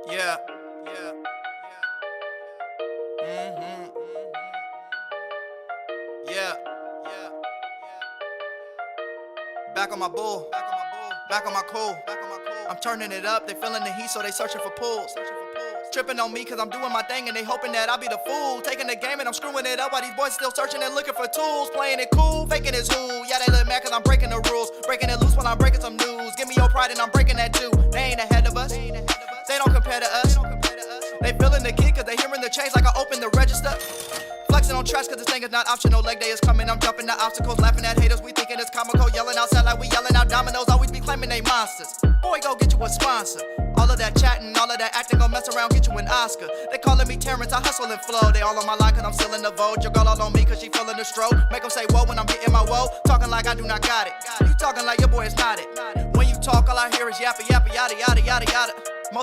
Yeah. Yeah. Back on my bull. Back on my cool. I'm turning it up, they feeling the heat, so they searching for pools. Tripping on me cause I'm doing my thing and they hoping that I'll be the fool. Taking the game and I'm screwing it up while these boys still searching and looking for tools. Playing it cool, faking it's who. Yeah, they look mad cause I'm breaking the rules. Breaking it loose while I'm breaking some news. Give me your pride and I'm breaking that too. They ain't ahead of us, they don't compare to us. They feeling the kick cause they hearing the change like I opened the register. Flexing on tracks cause this thing is not optional. Leg day is coming, I'm jumping the obstacles. Laughing at haters, we thinking it's comical. Yelling outside like we yelling out dominoes. Always be claiming they monsters. Boy, go get you a sponsor. All of that chatting, all of that acting, gon' mess around, get you an Oscar. They calling me Terrence, I hustle and flow. They all on my line cause I'm still in the vote. Your girl all on me cause she feeling the stroke. Make them say whoa when I'm getting my woe. Talking like I do not got it. You talking like your boy is not it. When you talk, all I hear is yappa, yappa, yada, yada, yada, yada.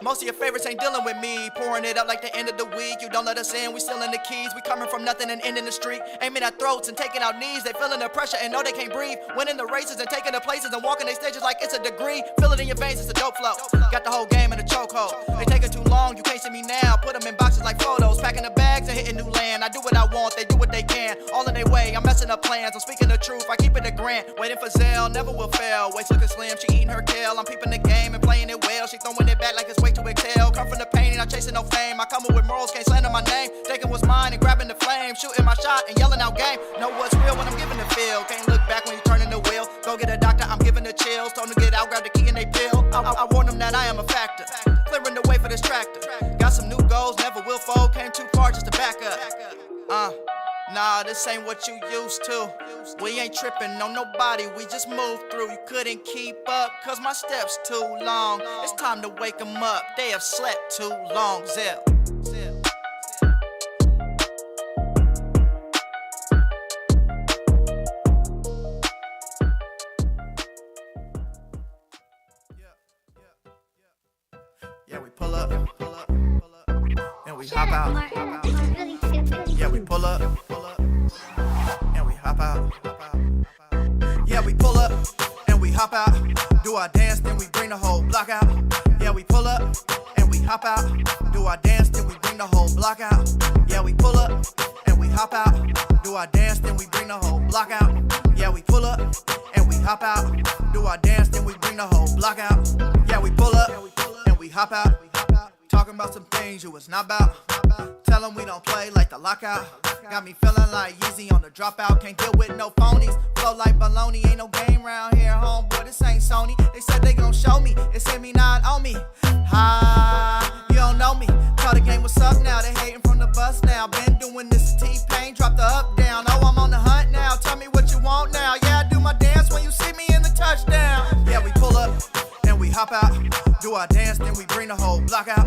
Most of your favorites ain't dealing with me. Pouring it up like the end of the week. You don't let us in, we still in the keys. We coming from nothing and ending the street. Aiming at throats and taking out knees. They feeling the pressure and know they can't breathe. Winning the races and taking the places and walking they stages like it's a degree. Feel it in your veins, it's a dope flow. Got the whole game in a chokehold. They taking too long, you can't see me now. Put them in boxes like photos. Packing the bags and hitting new land. I do what I want, they do what they can. All in their way, I'm messing up plans. I'm speaking the truth, I keep it a Grant. Waiting for Zell, never will fail. Waist looking slim, she eating her kale. I'm peeping the game and playing it well. She throwing it back like it's way too exhale. Come from the pain, not chasing no fame. I come up with morals, can't slander my name. Taking what's mine and grabbing the flame. Shooting my shot and yelling out game. Know what's real when I'm giving the feel. Can't look back when you turning the wheel. Go get a doctor, I'm giving the chills. Told them to get out, grab the key and they pill. I warn them that I am a factor. Clearing the way for this tractor. Got some new goals, never will fold. Came too far just to back up. Nah, this ain't what you used to. We ain't tripping on nobody, we just moved through. You couldn't keep up, cause my steps too long. It's time to wake them up, they have slept too long. Zell. Yeah, we pull up, and we hop out. Yeah, we pull up, and we hop out. Yeah, we pull up, and we hop out. Do our dance, then we bring the whole block out. Yeah, we pull up, and we hop out. Do our dance, then we bring the whole block out. Yeah, we pull up, and we hop out. Do our dance, then we bring the whole block out. Yeah, we pull up, and we hop out. Do our dance, then we bring the whole block out. Yeah, we pull up, and we hop out. Talking about some things you was not about. Tell them we don't play like the lockout. Got me feeling like Yeezy on the dropout. Can't deal with no phonies. Flow like baloney. Ain't no game round here, homeboy. This ain't Sony. They said they gon' show me. It's in me, not on me. Ha, you don't know me. Tell the game what's up now. They hating from the bus now. Been doing this to T-Pain. Drop the up, down. Oh, I'm on the hunt now. Tell me what you want now. Yeah, I do my dance when you see me in the touchdown. Yeah, we pull up and we hop out. Do our dance, then we bring the whole block out.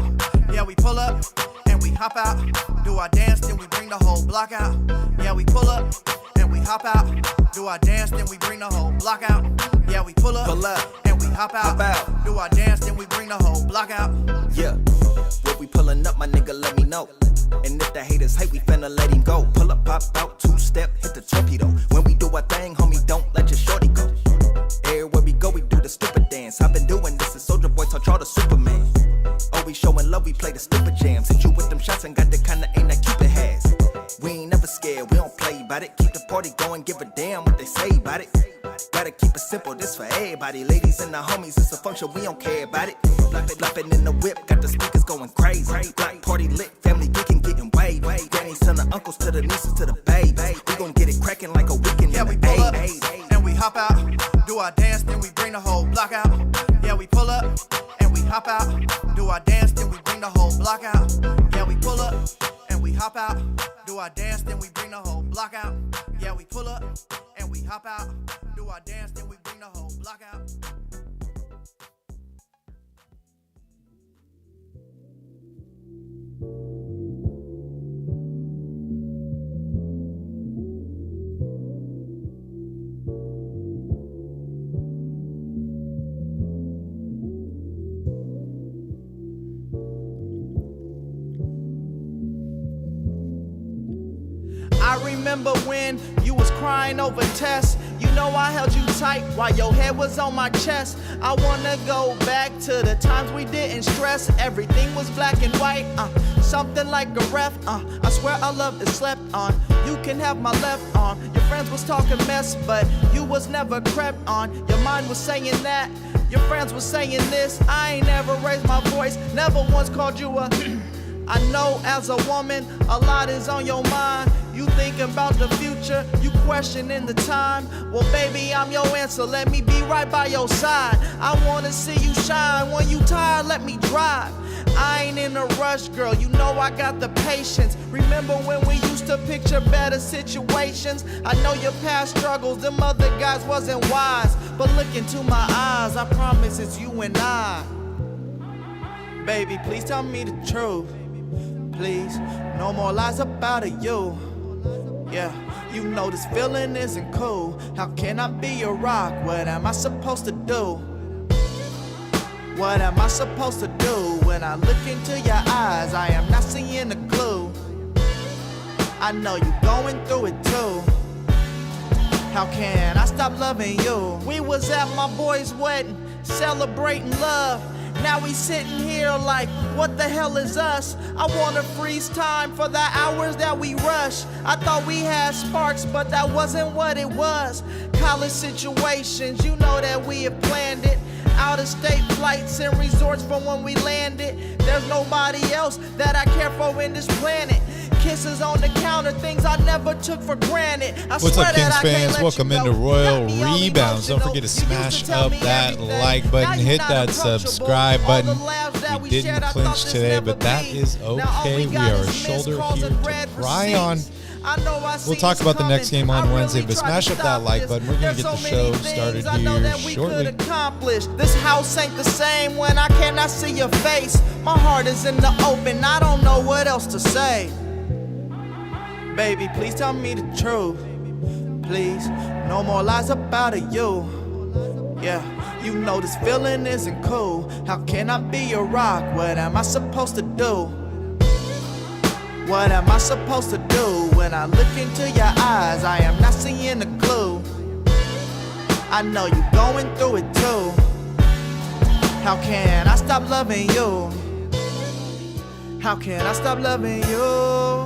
Yeah, we pull up and we hop out. Do our dance, then we bring the whole block out. Yeah, we pull up and we hop out. Do our dance, then we bring the whole block out. Yeah, we pull up and we hop out. Do our dance, then we bring the whole block out. Yeah, when we pulling up, my nigga, let me know. And if the haters hate, we finna let him go. Pull up, pop out, two-step, hit the torpedo. When we do our thing, homie, don't let your shorty go. Everywhere we go, we do the stupid dance. I've been doing this since Soulja Boy taught y'all the Superman. Always showing love, we play the stupid jams. Hit you with them shots and got the kind of aim that Cupid has. We ain't never scared, we don't play about it. Keep the party going, give a damn what they say about it. Gotta keep it simple, this for everybody. Ladies and the homies, it's a function, we don't care about it. Flopping in the whip, got the speakers going crazy. Block party lit, family geeking, getting way. Grannies to the uncles, to the nieces, to the babes. We gon' get it cracking like a weekend. Yeah, we pull up and we hop out. Do our dance, then we bring the whole block out. Yeah, we pull up and we hop out. Do our dance, then we bring the whole block out. Yeah, we pull up and we hop out. Do our dance, then we bring the whole block out. Yeah, we pull up and we hop out. Do our dance, then we bring the whole block out. I remember when you was crying over tests. You know I held you tight while your head was on my chest. I wanna go back to the times we didn't stress. Everything was black and white, something like a ref. I swear our love is slept on. You can have my left arm. Your friends was talking mess, but you was never crept on. Your mind was saying that, your friends was saying this. I ain't never raised my voice, never once called you a I know as a woman, a lot is on your mind. You thinking about the future, you questioning the time. Well, baby, I'm your answer, let me be right by your side. I wanna see you shine, when you tired, let me drive. I ain't in a rush, girl, you know I got the patience. Remember when we used to picture better situations? I know your past struggles, them other guys wasn't wise. But look into my eyes, I promise it's you and I. Baby, please tell me the truth. Please, no more lies about you. Yeah, you know this feeling isn't cool. How can I be your rock? What am I supposed to do? What am I supposed to do? When I look into your eyes, I am not seeing a clue. I know you going through it too. How can I stop loving you? We was at my boy's wedding, celebrating love. Now we sitting here like, what the hell is us? I wanna freeze time for the hours that we rush. I thought we had sparks, but that wasn't what it was. College situations, you know that we have planned it. Out of state flights and resorts from when we landed. There's nobody else that I care for in this planet. Kisses on the counter, things I never took for granted. What's up, Kings fans? Welcome into Royal Rebounds. Don't forget to smash up that like button, hit that subscribe button. We didn't clinch today, but that is okay. We are a shoulder here to cry on. We'll talk about the next game on Wednesday, but smash up that like button. We're going to get the show started here shortly. This house ain't the same when I cannot see your face. My heart is in the open, I don't know what else to say. Baby, please tell me the truth. Please, no more lies about you. Yeah, you know this feeling isn't cool. How can I be your rock? What am I supposed to do? What am I supposed to do? When I look into your eyes, I am not seeing a clue. I know you going through it too. How can I stop loving you? How can I stop loving you?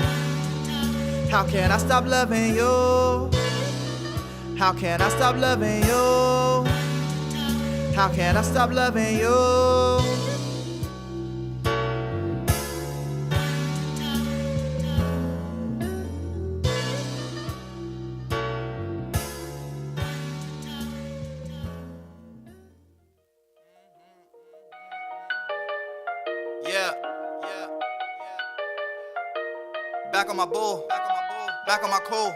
How can I stop loving you? How can I stop loving you? How can I stop loving you? Yeah. Back on my bull. Back on my cool.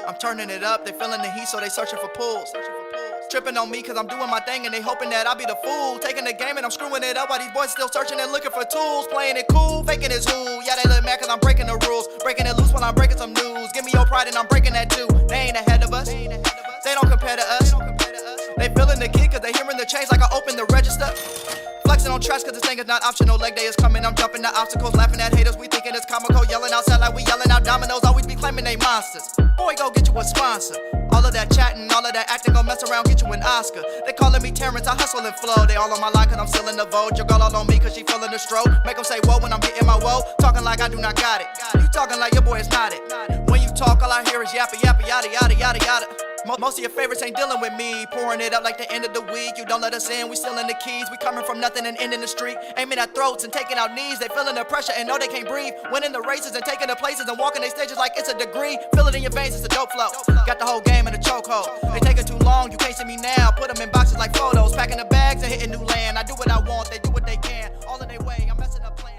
I'm turning it up, they feeling the heat, so they searching for pools. Tripping on me cause I'm doing my thing and they hoping that I'll be the fool. Taking the game and I'm screwing it up while these boys still searching and looking for tools. Playing it cool, faking it's who. Yeah, they look mad cause I'm breaking the rules. Breaking it loose while I'm breaking some news. Give me your pride and I'm breaking that too. They ain't ahead of us, they don't compare to us. They feeling the kick cause they hearing the change like I opened the register. Flexing on tracks cause this thing is not optional. Leg day is coming, I'm jumping the obstacles. Laughing at haters, we thinking it's comical. Yelling outside like we yelling out dominoes. Always be claiming they monsters. Boy, go get you a sponsor. All of that chatting, all of that acting, gon' mess around, get you an Oscar. They calling me Terrence, I hustle and flow. They all on my line cause I'm still in the vote. Your girl all on me cause she feeling the stroke. Make them say whoa when I'm hitting my woe. Talking like I do not got it. You talking like your boy is not it. When you talk, all I hear is yappa yappa yada yada yada yada. Most of your favorites ain't dealing with me. Pouring it up like the end of the week. You don't let us in, we still in the keys. We coming from nothing and ending the street. Aiming at throats and taking out knees. They feeling the pressure and know they can't breathe. Winning the races and taking the places and walking they stages like it's a degree. Feel it in your veins, it's a dope flow. Got the whole game in a chokehold. They taking too long, you can't see me now. Put them in boxes like photos. Packing the bags and hitting new land. I do what I want, they do what they can. All in their way, I'm messing up plans.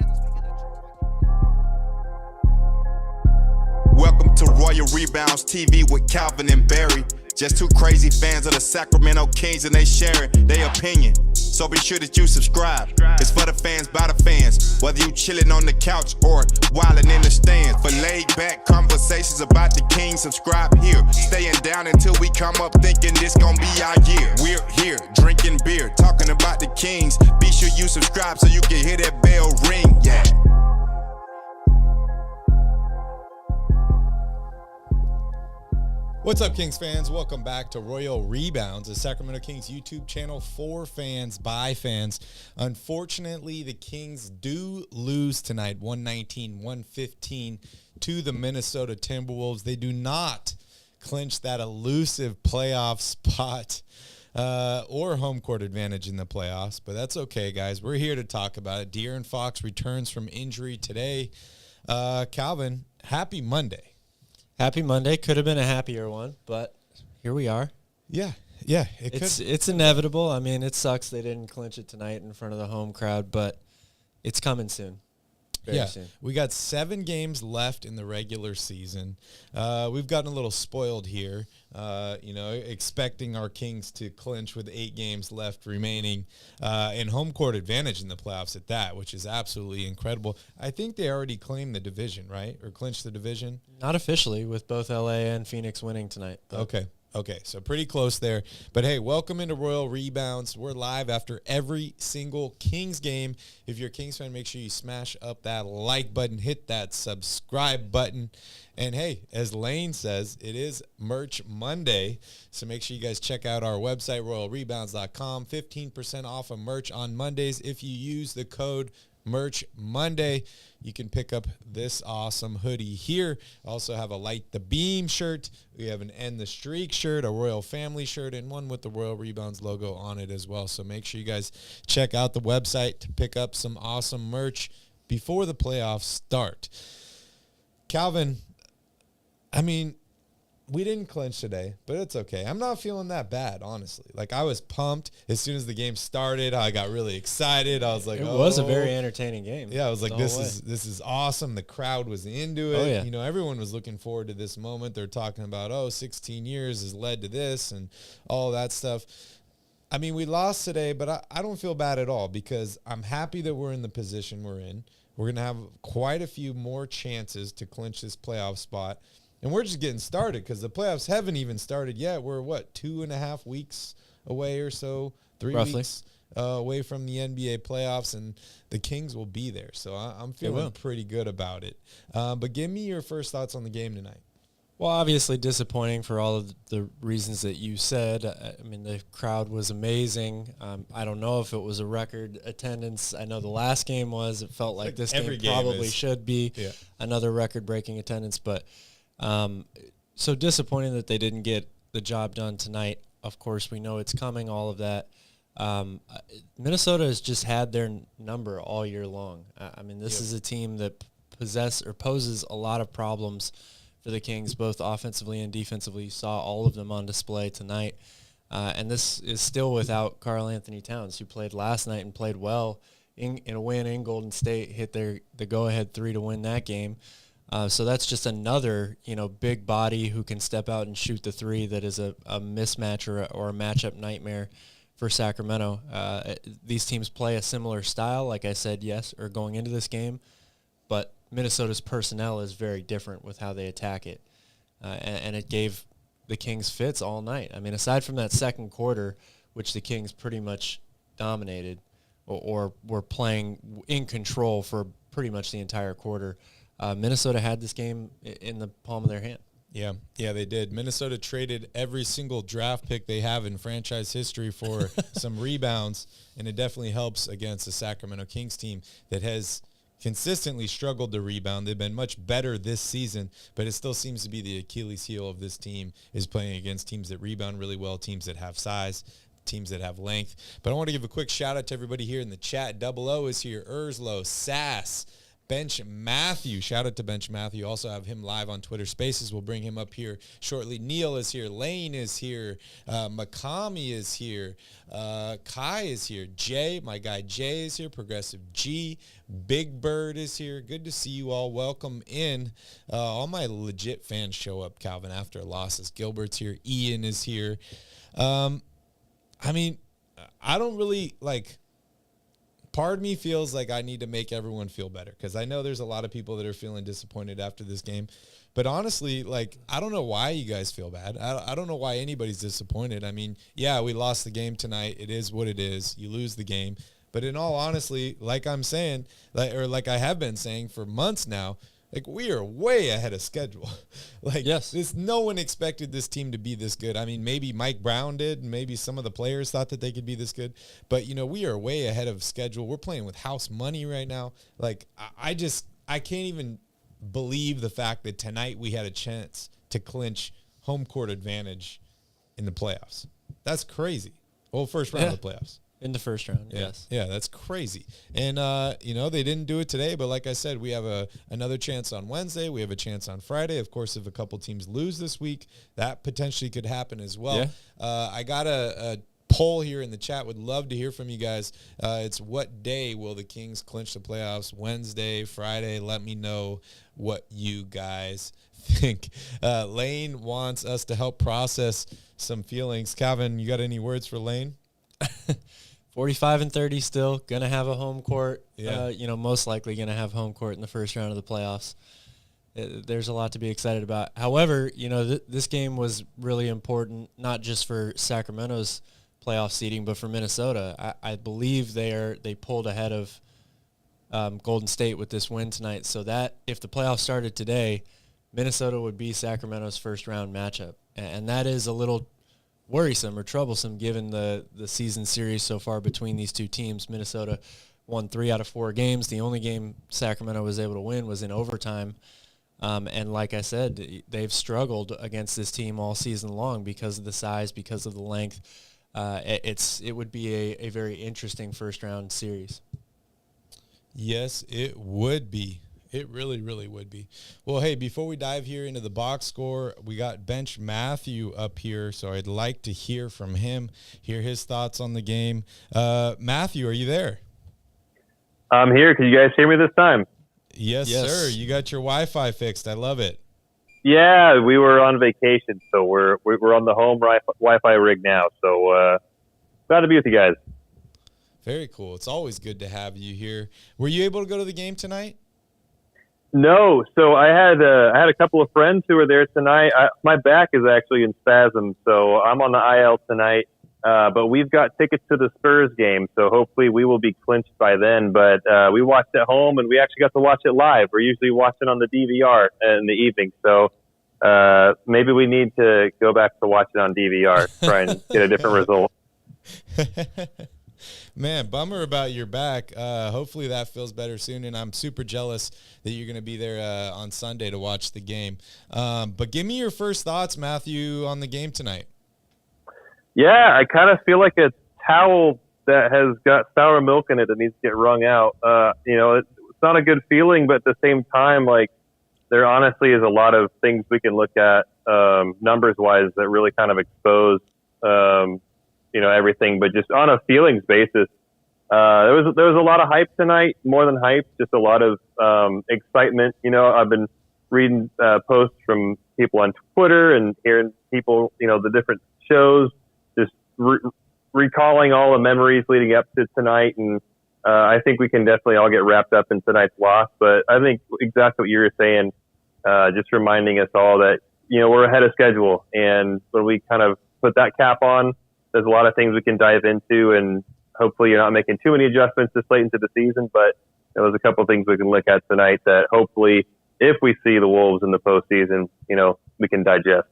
Welcome to Royal Rebounds TV with Calvin and Barry. Just two crazy fans of the Sacramento Kings and they sharing their opinion. So be sure that you subscribe. It's for the fans, by the fans. Whether you chilling on the couch or wildin' in the stands. For laid back conversations about the Kings, subscribe here. Staying down until we come up thinking this gon' be our year. We're here, drinking beer, talking about the Kings. Be sure you subscribe so you can hear that bell ring, yeah. What's up, Kings fans? Welcome back to Royal Rebounds, a Sacramento Kings YouTube channel for fans by fans. Unfortunately, the Kings do lose tonight, 119-115 to the Minnesota Timberwolves. They do not clinch that elusive playoff spot or home court advantage in the playoffs, but that's okay, guys. We're here to talk about it. De'Aaron Fox returns from injury today. Calvin, happy Monday. Happy Monday. Could have been a happier one, but here we are. Yeah. It's inevitable. I mean, it sucks they didn't clinch it tonight in front of the home crowd, but it's coming soon. Very soon. We got 7 games left in the regular season. We've gotten a little spoiled here, expecting our Kings to clinch with 8 games left remaining and home court advantage in the playoffs at that, which is absolutely incredible. I think they already claimed the division, right? Or clinched the division? Not officially, with both LA and Phoenix winning tonight. Okay, so pretty close there. But, hey, welcome into Royal Rebounds. We're live after every single Kings game. If you're a Kings fan, make sure you smash up that like button, hit that subscribe button. And, hey, as Lane says, it is Merch Monday, so make sure you guys check out our website, royalrebounds.com. 15% off of merch on Mondays if you use the code Merch Monday. You can pick up this awesome hoodie here. Also have a Light the Beam shirt. We have an End the Streak shirt, a Royal Family shirt, and one with the Royal Rebounds logo on it as well. So make sure you guys check out the website to pick up some awesome merch before the playoffs start. Calvin, I mean, we didn't clinch today, but it's okay. I'm not feeling that bad, honestly. Like, I was pumped as soon as the game started. I got really excited. I was like, it was a very entertaining game. Yeah, I was like, this is awesome. The crowd was into it. Oh, yeah. You know, everyone was looking forward to this moment. They're talking about, 16 years has led to this and all that stuff. I mean, we lost today, but I don't feel bad at all because I'm happy that we're in the position we're in. We're going to have quite a few more chances to clinch this playoff spot. And we're just getting started because the playoffs haven't even started yet. We're, 2.5 weeks away or so, 3 Roughly. weeks away from the NBA playoffs, and the Kings will be there. So I'm feeling pretty good about it. But give me your first thoughts on the game tonight. Well, obviously disappointing for all of the reasons that you said. I mean, the crowd was amazing. I don't know if it was a record attendance. I know the last game was. It felt like this game probably should be another record-breaking attendance, but so disappointing that they didn't get the job done tonight. Of course, we know it's coming, all of that. Minnesota has just had their number all year long. I mean, this is a team that poses a lot of problems for the Kings, both offensively and defensively. You saw all of them on display tonight. And this is still without Karl Anthony Towns, who played last night and played well in a win in Golden State, hit the go-ahead 3 to win that game. So that's just another, big body who can step out and shoot the 3 that is a mismatch or a matchup nightmare for Sacramento. These teams play a similar style, like I said, or going into this game, but Minnesota's personnel is very different with how they attack it. And it gave the Kings fits all night. I mean, aside from that second quarter, which the Kings pretty much dominated or were playing in control for pretty much the entire quarter, Minnesota had this game in the palm of their hand. Yeah, they did. Minnesota traded every single draft pick they have in franchise history for some rebounds, and it definitely helps against the Sacramento Kings team that has consistently struggled to rebound. They've been much better this season, but it still seems to be the Achilles heel of this team is playing against teams that rebound really well, teams that have size, teams that have length. But I want to give a quick shout-out to everybody here in the chat. Double O is here, Urslow, Sass, Bench Matthew. Shout out to Bench Matthew. Also have him live on Twitter Spaces. We'll bring him up here shortly. Neil is here. Lane is here. Makami is here. Kai is here. Jay, my guy Jay is here. Progressive G. Big Bird is here. Good to see you all. Welcome in. All my legit fans show up, Calvin, after losses. Gilbert's here. Ian is here. I mean, I don't really, part of me feels like I need to make everyone feel better because I know there's a lot of people that are feeling disappointed after this game. But honestly, I don't know why you guys feel bad. I don't know why anybody's disappointed. I mean, yeah, we lost the game tonight. It is what it is. You lose the game. But in all honesty, like I'm saying, like I have been saying for months now, Like, we are way ahead of schedule. Like, yes, no one expected this team to be this good. I mean, maybe Mike Brown did, and maybe some of the players thought that they could be this good. But, we are way ahead of schedule. We're playing with house money right now. Like, I can't even believe the fact that tonight we had a chance to clinch home court advantage in the playoffs. That's crazy. Well, first round of the playoffs. In the first round, yes. Yeah, that's crazy. And, they didn't do it today, but like I said, we have another chance on Wednesday. We have a chance on Friday. Of course, if a couple teams lose this week, that potentially could happen as well. Yeah. I got a poll here in the chat. Would love to hear from you guys. It's what day will the Kings clinch the playoffs? Wednesday, Friday? Let me know what you guys think. Lane wants us to help process some feelings. Calvin, you got any words for Lane? 45-30 still going to have a home court. Yeah. Most likely going to have home court in the first round of the playoffs. There's a lot to be excited about. However, this game was really important, not just for Sacramento's playoff seeding, but for Minnesota. I believe they pulled ahead of Golden State with this win tonight, so that if the playoffs started today, Minnesota would be Sacramento's first round matchup. And that is a little worrisome or troublesome given the season series so far between these two teams. Minnesota won 3 out of 4 games. The only game Sacramento was able to win was in overtime. And like I said, they've struggled against this team all season long because of the size, because of the length. It would be a very interesting first round series. Yes, it would be. It really, really would be. Well, hey, before we dive here into the box score, we got Bench Matthew up here, so I'd like to hear from him, hear his thoughts on the game. Matthew, are you there? I'm here. Can you guys hear me this time? Yes, sir. You got your Wi-Fi fixed. I love it. Yeah, we were on vacation, so we're on the home Wi-Fi rig now. So glad to be with you guys. Very cool. It's always good to have you here. Were you able to go to the game tonight? No, so I had a couple of friends who were there tonight. My back is actually in spasms, so I'm on the IL tonight. But we've got tickets to the Spurs game, so hopefully we will be clinched by then. But we watched at home, and we actually got to watch it live. We're usually watching on the DVR in the evening, so maybe we need to go back to watch it on DVR, try and get a different result. Man, bummer about your back. Hopefully that feels better soon, and I'm super jealous that you're going to be there on Sunday to watch the game. But give me your first thoughts, Matthew, on the game tonight. Yeah, I kind of feel like a towel that has got sour milk in it that needs to get wrung out. It's not a good feeling, but at the same time, like, there honestly is a lot of things we can look at numbers-wise that really kind of expose everything, but just on a feelings basis, there was a lot of hype tonight, more than hype, just a lot of excitement. I've been reading posts from people on Twitter and hearing people, the different shows, just recalling all the memories leading up to tonight. And I think we can definitely all get wrapped up in tonight's loss. But I think exactly what you were saying, just reminding us all that, we're ahead of schedule. And when we kind of put that cap on, there's a lot of things we can dive into, and hopefully you're not making too many adjustments this late into the season, but there's a couple of things we can look at tonight that hopefully, if we see the Wolves in the postseason, we can digest.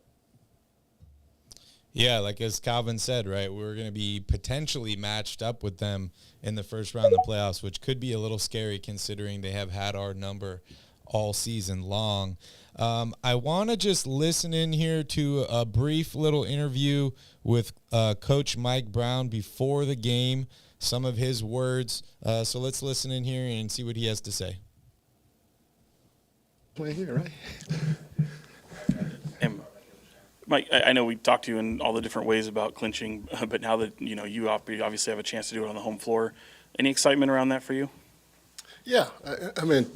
Yeah, like as Calvin said, right, we're going to be potentially matched up with them in the first round of the playoffs, which could be a little scary considering they have had our number all season long. I want to just listen in here to a brief little interview with Coach Mike Brown before the game, some of his words. So let's listen in here and see what he has to say. Play here, right? And Mike, I know we talked to you in all the different ways about clinching, but now that you obviously have a chance to do it on the home floor, any excitement around that for you? Yeah, I mean,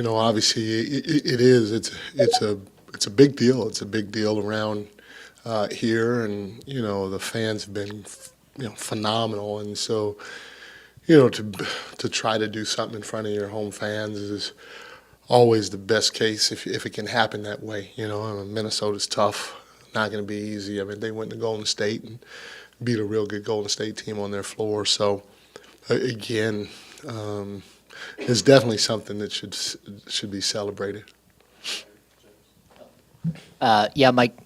obviously it is. It's a big deal. It's a big deal around here, and the fans have been phenomenal, and so to try to do something in front of your home fans is always the best case if it can happen that way. Minnesota's tough, not going to be easy. I mean, they went to Golden State and beat a real good Golden State team on their floor. So again, it's definitely something that should be celebrated. Yeah, Mike,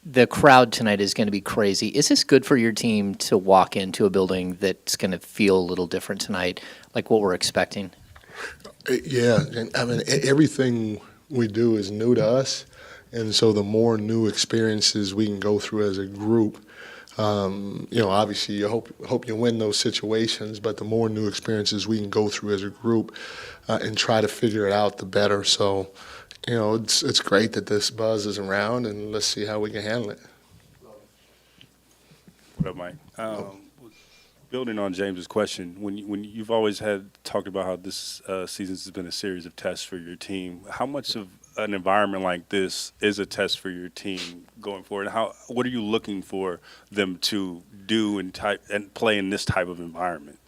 the crowd tonight is going to be crazy. Is this good for your team to walk into a building that's going to feel a little different tonight, like what we're expecting? Yeah, and I mean, everything we do is new to us, and so the more new experiences we can go through as a group, obviously you hope you win those situations, but the more new experiences we can go through as a group and try to figure it out, the better. So, it's great that this buzz is around, and let's see how we can handle it. What up, Mike? Building on James's question, when you've always talked about how this season has been a series of tests for your team, how much of an environment like this is a test for your team going forward? What are you looking for them to do and play in this type of environment?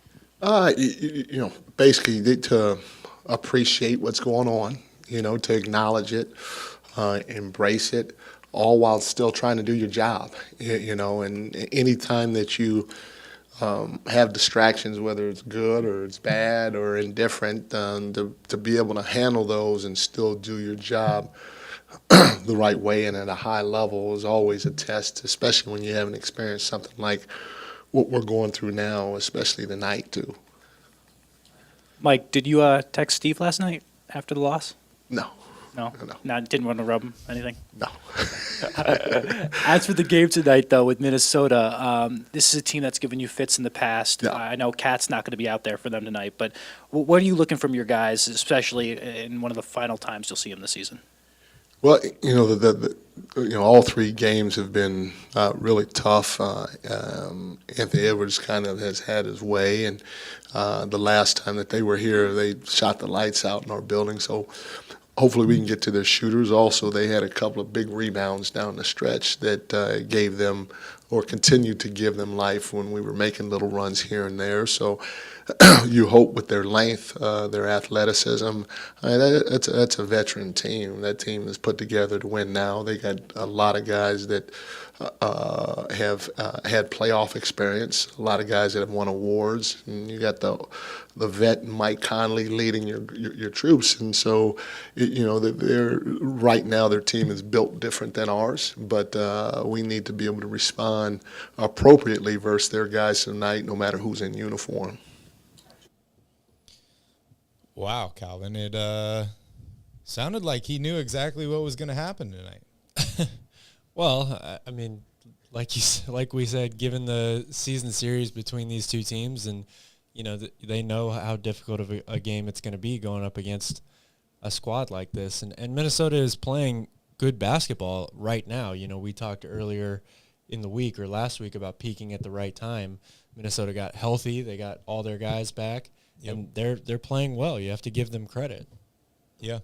Basically to appreciate what's going on, to acknowledge it, embrace it, all while still trying to do your job, and any time that you have distractions, whether it's good or it's bad or indifferent, to be able to handle those and still do your job the right way and at a high level is always a test, especially when you haven't experienced something like what we're going through now, especially tonight too. Mike, did you text Steve last night after the loss? No. No? No. Didn't want to rub him, anything? No. As for the game tonight, though, with Minnesota, this is a team that's given you fits in the past. Yeah. I know Cat's not going to be out there for them tonight, but what are you looking from your guys, especially in one of the final times you'll see them this season? Well, all three games have been really tough. Anthony Edwards kind of has had his way, and the last time that they were here, they shot the lights out in our building. So hopefully we can get to their shooters. Also, they had a couple of big rebounds down the stretch that gave them or continued to give them life when we were making little runs here and there. So you hope with their length, their athleticism. That's a veteran team. That team is put together to win now. They got a lot of guys that have had playoff experience, a lot of guys that have won awards, and you got the vet Mike Conley leading your troops. And so, they're right now their team is built different than ours, but we need to be able to respond appropriately versus their guys tonight, no matter who's in uniform. Wow, Calvin, it sounded like he knew exactly what was going to happen tonight. Well, I mean, like we said, given the season series between these two teams, and they know how difficult of a game it's going to be going up against a squad like this, and Minnesota is playing good basketball right now. We talked earlier in the week or last week about peaking at the right time. Minnesota got healthy; they got all their guys back, and they're playing well. You have to give them credit. Yeah.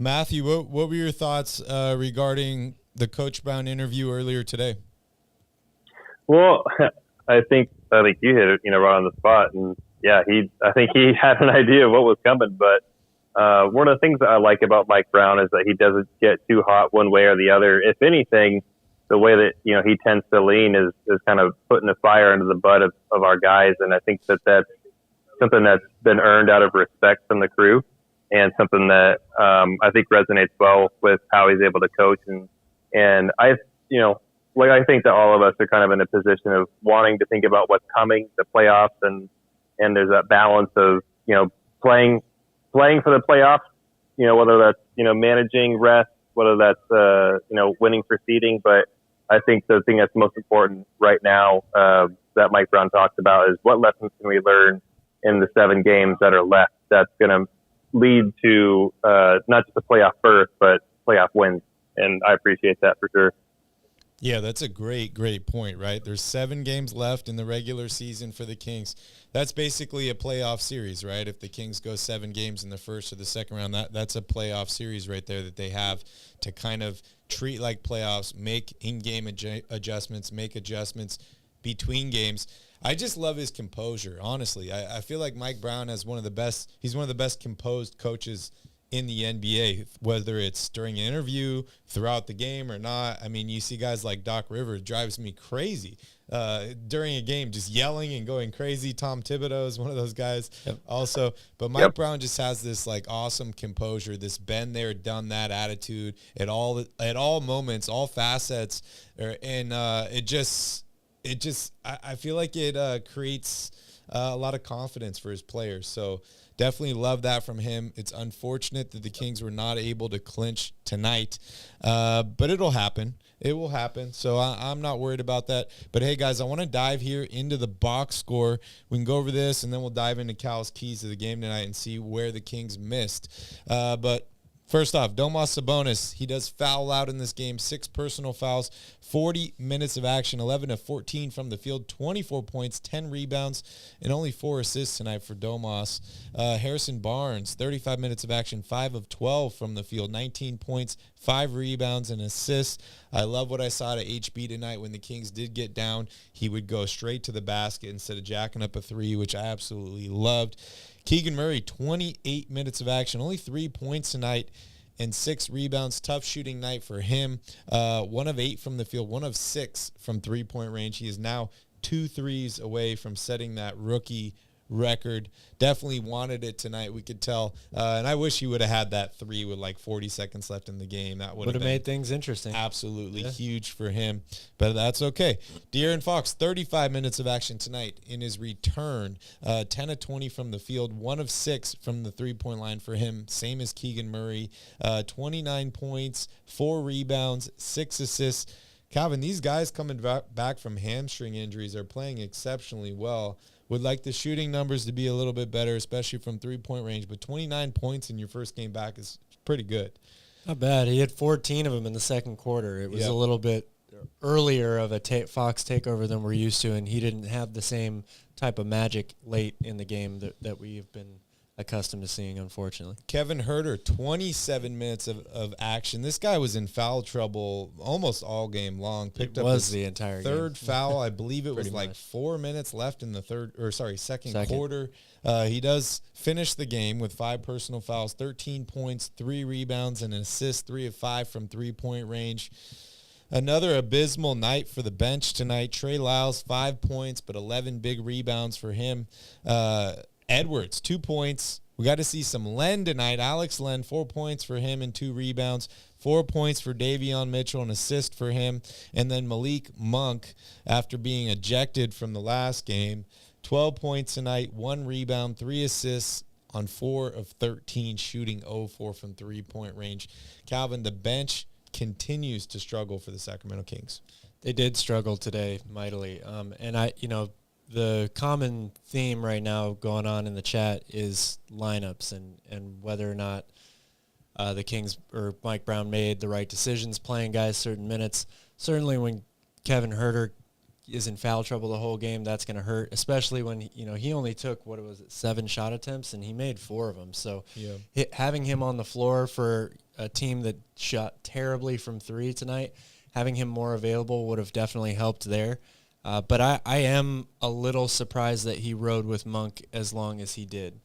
Matthew, what were your thoughts regarding the Coach Brown interview earlier today? Well, I think you hit it, right on the spot, and I think he had an idea of what was coming. But one of the things that I like about Mike Brown is that he doesn't get too hot one way or the other. If anything, the way that he tends to lean is kind of putting the fire under the butt of our guys, and I think that's something that's been earned out of respect from the crew, and something that I think resonates well with how he's able to coach. And I think that all of us are kind of in a position of wanting to think about what's coming, the playoffs, and there's that balance of, playing for the playoffs, whether that's, managing rest, whether that's, winning for seeding. But I think the thing that's most important right now that Mike Brown talked about is what lessons can we learn in the 7 games that are left that's going to lead to not just a playoff berth, but playoff wins. And I appreciate that for sure. Yeah, that's a great point, right? There's 7 games left in the regular season for the Kings. That's basically a playoff series, right? If the Kings go 7 games in the first or the second round, that's a playoff series right there that they have to kind of treat like playoffs, make in-game adjustments, make adjustments between games. I just love his composure, honestly. I feel like Mike Brown is he's one of the best composed coaches in the NBA, whether it's during an interview, throughout the game or not. I mean, you see guys like Doc Rivers, drives me crazy during a game, just yelling and going crazy. Tom Thibodeau is one of those guys also. But Mike Brown just has this like awesome composure, this been there, done that attitude at all moments, all facets. And I feel like it creates a lot of confidence for his players. So definitely love that from him. It's unfortunate that the Kings were not able to clinch tonight, but it'll happen. It will happen. So I'm not worried about that. But hey, guys, I want to dive here into the box score. We can go over this, and then we'll dive into Cal's keys to the game tonight and see where the Kings missed. But first off, Domas Sabonis, he does foul out in this game, 6 personal fouls, 40 minutes of action, 11 of 14 from the field, 24 points, 10 rebounds, and only 4 assists tonight for Domas. Harrison Barnes, 35 minutes of action, 5 of 12 from the field, 19 points, 5 rebounds, and assists. I love what I saw to HB tonight. When the Kings did get down, he would go straight to the basket instead of jacking up a 3, which I absolutely loved. Keegan Murray, 28 minutes of action, only 3 points tonight and 6 rebounds. Tough shooting night for him. 1 of 8 from the field, 1 of 6 from three-point range. He is now 2 threes away from setting that rookie record. Definitely wanted it tonight, we could tell. And I wish he would have had that 3 with like 40 seconds left in the game. That would have made things interesting. Absolutely huge for him, but that's okay. De'Aaron Fox, 35 minutes of action tonight in his return. 10 of 20 from the field, 1 of 6 from the three-point line for him, same as Keegan Murray. 29 points, 4 rebounds, 6 assists. Calvin, these guys coming back from hamstring injuries are playing exceptionally well. Would like the shooting numbers to be a little bit better, especially from three-point range, but 29 points in your first game back is pretty good. Not bad. He had 14 of them in the second quarter. It was a little bit earlier of a Fox takeover than we're used to, and he didn't have the same type of magic late in the game that we have been accustomed to seeing, unfortunately. Kevin Huerter, 27 minutes of action. This guy was in foul trouble almost all game long. Picked up his the entire third game. foul. I believe it was like 4 minutes left in the second quarter. He does finish the game with 5 personal fouls, 13 points, 3 rebounds, and an assist, 3 of 5 from three-point range. Another abysmal night for the bench tonight. Trey Lyles, 5 points, but 11 big rebounds for him. Edwards, 2 points. We got to see some Len tonight. Alex Len, 4 points for him and 2 rebounds. 4 points for Davion Mitchell, an assist for him. And then Malik Monk, after being ejected from the last game, 12 points tonight, 1 rebound, 3 assists on 4 of 13, shooting 0-4 from three-point range. Calvin, the bench continues to struggle for the Sacramento Kings. They did struggle today mightily. The common theme right now going on in the chat is lineups and whether or not the Kings or Mike Brown made the right decisions playing guys certain minutes. Certainly when Kevin Huerter is in foul trouble the whole game, that's going to hurt, especially when he only took 7 shot attempts and he made 4 of them. So having him on the floor for a team that shot terribly from 3 tonight, having him more available would have definitely helped there. But I am a little surprised that he rode with Monk as long as he did.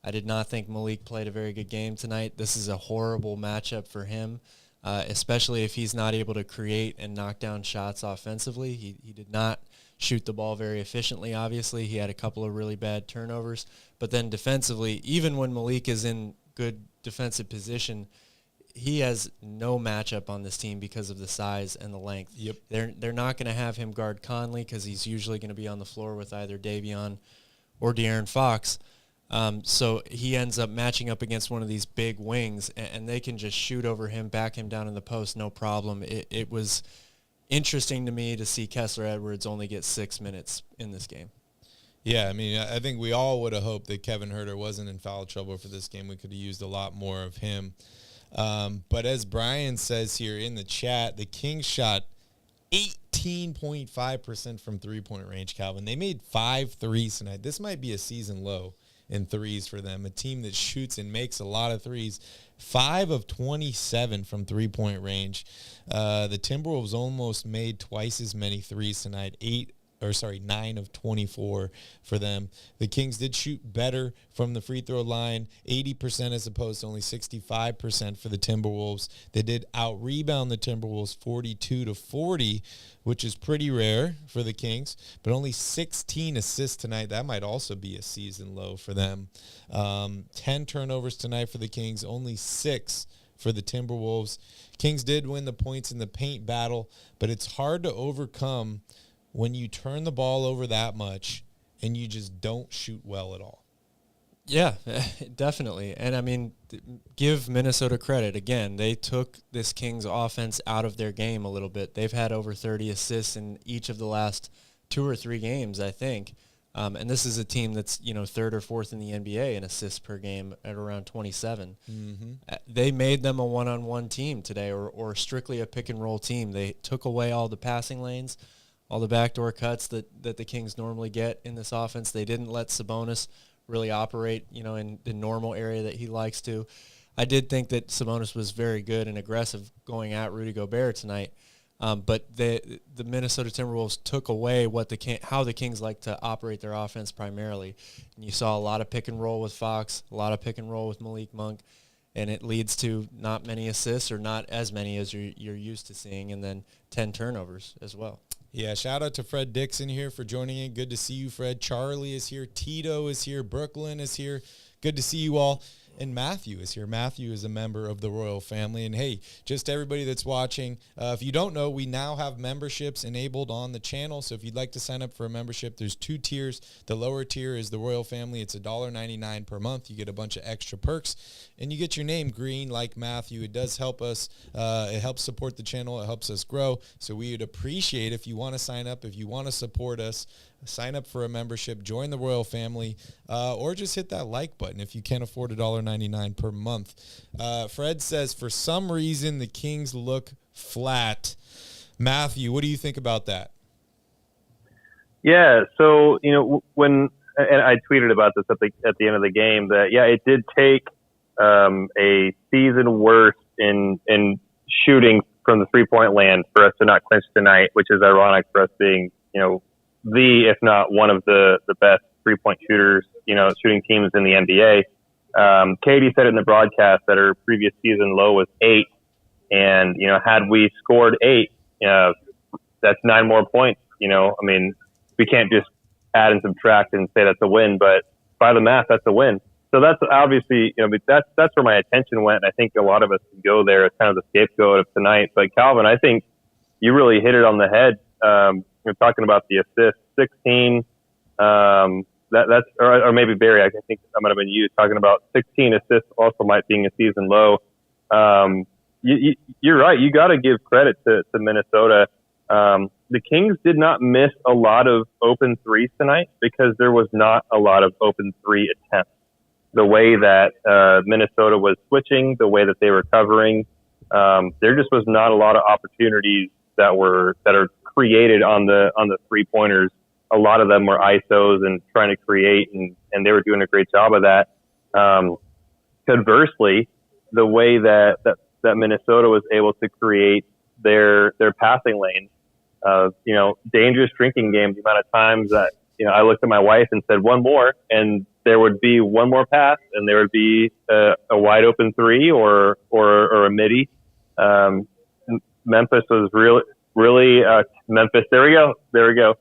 I did not think Malik played a very good game tonight. This is a horrible matchup for him, especially if he's not able to create and knock down shots offensively. He did not shoot the ball very efficiently, obviously. He had a couple of really bad turnovers. But then defensively, even when Malik is in good defensive position, he has no matchup on this team because of the size and the length. Yep. They're not going to have him guard Conley because he's usually going to be on the floor with either Davion or De'Aaron Fox. So he ends up matching up against one of these big wings, and they can just shoot over him, back him down in the post, no problem. It was interesting to me to see Kessler Edwards only get 6 minutes in this game. Yeah, I mean, I think we all would have hoped that Kevin Huerter wasn't in foul trouble for this game. We could have used a lot more of him. But as Brian says here in the chat, the Kings shot 18.5% from three-point range, Calvin. They made 5 threes tonight. This might be a season low in threes for them, a team that shoots and makes a lot of threes. 5 of 27 from three-point range. The Timberwolves almost made twice as many threes tonight, 8 9 of 24 for them. The Kings did shoot better from the free throw line, 80% as opposed to only 65% for the Timberwolves. They did out-rebound the Timberwolves 42-40, which is pretty rare for the Kings, but only 16 assists tonight. That might also be a season low for them. 10 turnovers tonight for the Kings, only 6 for the Timberwolves. Kings did win the points in the paint battle, but it's hard to overcome when you turn the ball over that much and you just don't shoot well at all. Yeah, definitely. And I mean, give Minnesota credit. Again, they took this Kings offense out of their game a little bit. They've had over 30 assists in each of the last 2 or 3 games, I think. And this is a team that's, third or fourth in the NBA in assists per game at around 27. Mm-hmm. They made them a one-on-one team today, or strictly a pick-and-roll team. They took away all the passing lanes, all the backdoor cuts that the Kings normally get in this offense. They didn't let Sabonis really operate, in the normal area that he likes to. I did think that Sabonis was very good and aggressive going at Rudy Gobert tonight. But the Minnesota Timberwolves took away how the Kings like to operate their offense primarily. And you saw a lot of pick and roll with Fox, a lot of pick and roll with Malik Monk, and it leads to not many assists, or not as many as you're used to seeing, and then 10 turnovers as well. Yeah, shout out to Fred Dixon here for joining in. Good to see you, Fred. Charlie is here. Tito is here. Brooklyn is here. Good to see you all. And Matthew is here. Matthew is a member of the Royal family. And, hey, just everybody that's watching, if you don't know, we now have memberships enabled on the channel. So if you'd like to sign up for a membership, there's 2 tiers. The lower tier is the Royal family. It's $1.99 per month. You get a bunch of extra perks, and you get your name green like Matthew. It does help us. It helps support the channel. It helps us grow. So we would appreciate if you want to sign up, if you want to support us. Sign up for a membership, join the Royal family, or just hit that like button if you can't afford $1.99 per month. Fred says, for some reason, the Kings look flat. Matthew, what do you think about that? Yeah, so, and I tweeted about this at the end of the game, that, it did take a season worst in shooting from the three-point land for us to not clinch tonight, which is ironic for us being, if not one of the best three-point shooters, shooting teams in the NBA. Katie said in the broadcast that her previous season low was 8. And, had we scored 8, that's 9 more points. We can't just add and subtract and say that's a win, but by the math, that's a win. So that's obviously, that's where my attention went. And I think a lot of us can go there as kind of the scapegoat of tonight. But Calvin, I think you really hit it on the head. You're talking about the assist, 16. That's or maybe Barry. I think that might have been you talking about 16 assists. Also, might being a season low. You're right. You got to give credit to Minnesota. The Kings did not miss a lot of open threes tonight because there was not a lot of open 3 attempts. The way that Minnesota was switching, the way that they were covering, there just was not a lot of opportunities that are created on the 3-pointers. A lot of them were ISOs and trying to create, and they were doing a great job of that. Conversely, the way that Minnesota was able to create their passing lanes, dangerous drinking game, the amount of times that, I looked at my wife and said one more, and there would be one more pass, and there would be a wide open 3 or a midi. Memphis was really Memphis. There we go.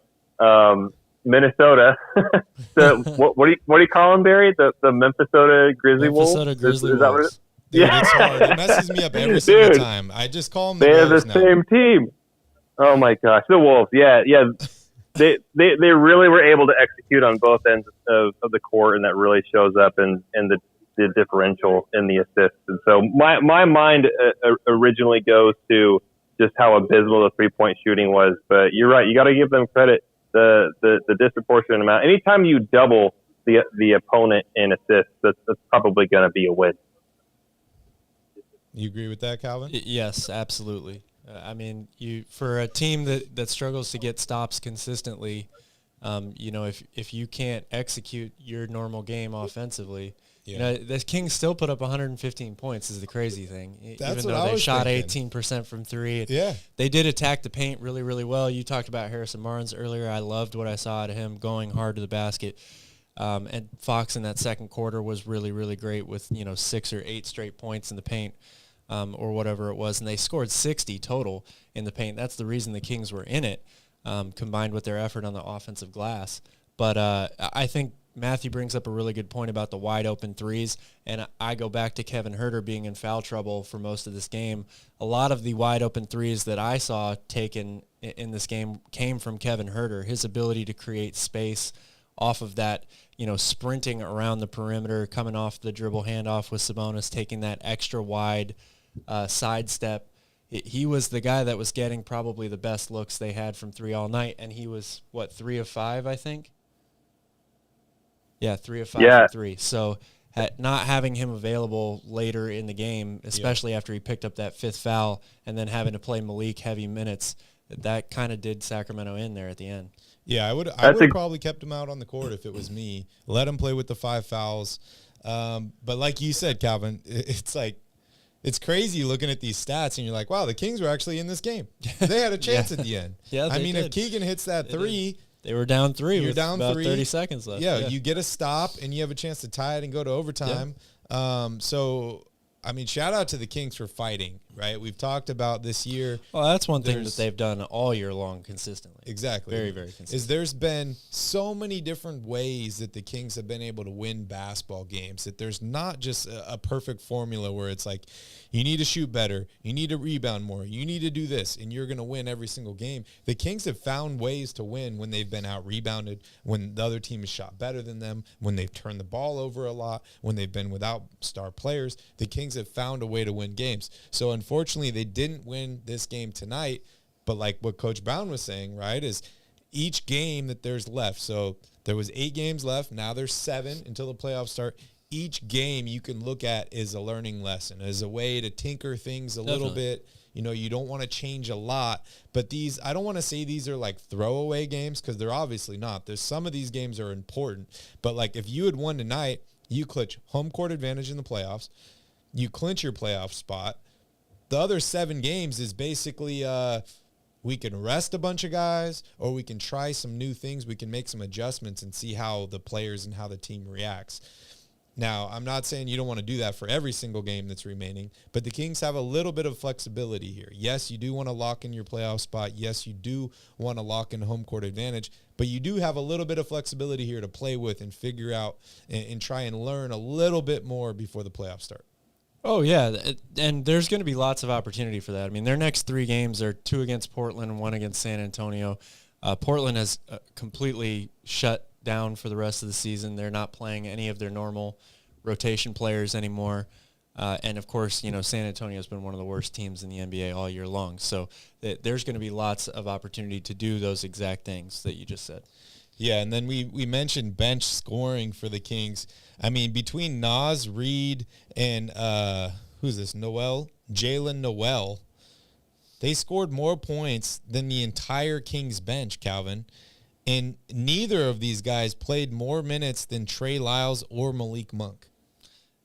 Minnesota. What do you call them, Barry? The Memphis-Soda Grizzly Wolves? Minnesota Grizzly Is that Wolves. Dude, it's hard. It messes me up every single time. I just call them the They're Wolves the now. same team. Oh my gosh, the Wolves. Yeah. They really were able to execute on both ends of the court, and that really shows up in the differential in the assists. And so my mind originally goes to just how abysmal the 3-point shooting was. But you're right. You got to give them credit. The disproportionate amount. Anytime you double the opponent in assists, that's probably going to be a win. You agree with that, Calvin? Yes, absolutely. For a team that struggles to get stops consistently, If you can't execute your normal game offensively, the Kings still put up 115 points is the crazy thing. That's Even what though they I was shot thinking. 18% from three. Yeah. They did attack the paint really, really well. You talked about Harrison Barnes earlier. I loved what I saw out of him going hard to the basket. And Fox in that second quarter was really, really great with, 6 or 8 straight points in the paint or whatever it was. And they scored 60 total in the paint. That's the reason the Kings were in it, combined with their effort on the offensive glass. But I think Matthew brings up a really good point about the wide open threes, and I go back to Kevin Huerter being in foul trouble for most of this game. A lot of the wide open threes that I saw taken in this game came from Kevin Huerter. His ability to create space off of that, sprinting around the perimeter, coming off the dribble handoff with Sabonis, taking that extra wide sidestep. He was the guy that was getting probably the best looks they had from three all night, and he was, 3 of 5, I think? Yeah, 3 of 5 from three. So not having him available later in the game, especially after he picked up that 5th foul and then having to play Malik heavy minutes, that kind of did Sacramento in there at the end. Yeah, I would have probably kept him out on the court if it was me. Let him play with the 5 fouls. But like you said, Calvin, it's crazy looking at these stats and you're like, wow, the Kings were actually in this game. They had a chance at the end. Yeah, if Keegan hits that three, they were down 3 you're with down about 3. 30 seconds left. Yeah, you get a stop and you have a chance to tie it and go to overtime. Shout out to the Kings for fighting, right? We've talked about this year. Well, that's one thing that they've done all year long consistently. Exactly. Very, very consistent. There's been so many different ways that the Kings have been able to win basketball games that there's not just a perfect formula where it's like, you need to shoot better, you need to rebound more, you need to do this, and you're going to win every single game. The Kings have found ways to win when they've been out-rebounded, when the other team has shot better than them, when they've turned the ball over a lot, when they've been without star players. The Kings have found a way to win games. So unfortunately, they didn't win this game tonight, but like what Coach Brown was saying, right, is each game that there's left. So there was 8 games left. Now there's 7 until the playoffs start. Each game you can look at is a learning lesson, as a way to tinker things a little bit. You don't want to change a lot, but I don't want to say these are like throwaway games because they're obviously not. There's some of these games are important, but like if you had won tonight, you clinch home court advantage in the playoffs, you clinch your playoff spot. The other 7 games is basically we can rest a bunch of guys or we can try some new things. We can make some adjustments and see how the players and how the team reacts. Now, I'm not saying you don't want to do that for every single game that's remaining, but the Kings have a little bit of flexibility here. Yes, you do want to lock in your playoff spot. Yes, you do want to lock in home court advantage, but you do have a little bit of flexibility here to play with and figure out and try and learn a little bit more before the playoffs start. Oh, yeah, and there's going to be lots of opportunity for that. I mean, their next 3 games are 2 against Portland and 1 against San Antonio. Portland has completely shut down for the rest of the season. They're not playing any of their normal rotation players anymore. And, of course, San Antonio has been one of the worst teams in the NBA all year long. So there's going to be lots of opportunity to do those exact things that you just said. Yeah, and then we mentioned bench scoring for the Kings. I mean, between Naz Reid and who's this, Jalen Noel, they scored more points than the entire Kings bench, Calvin. And neither of these guys played more minutes than Trey Lyles or Malik Monk.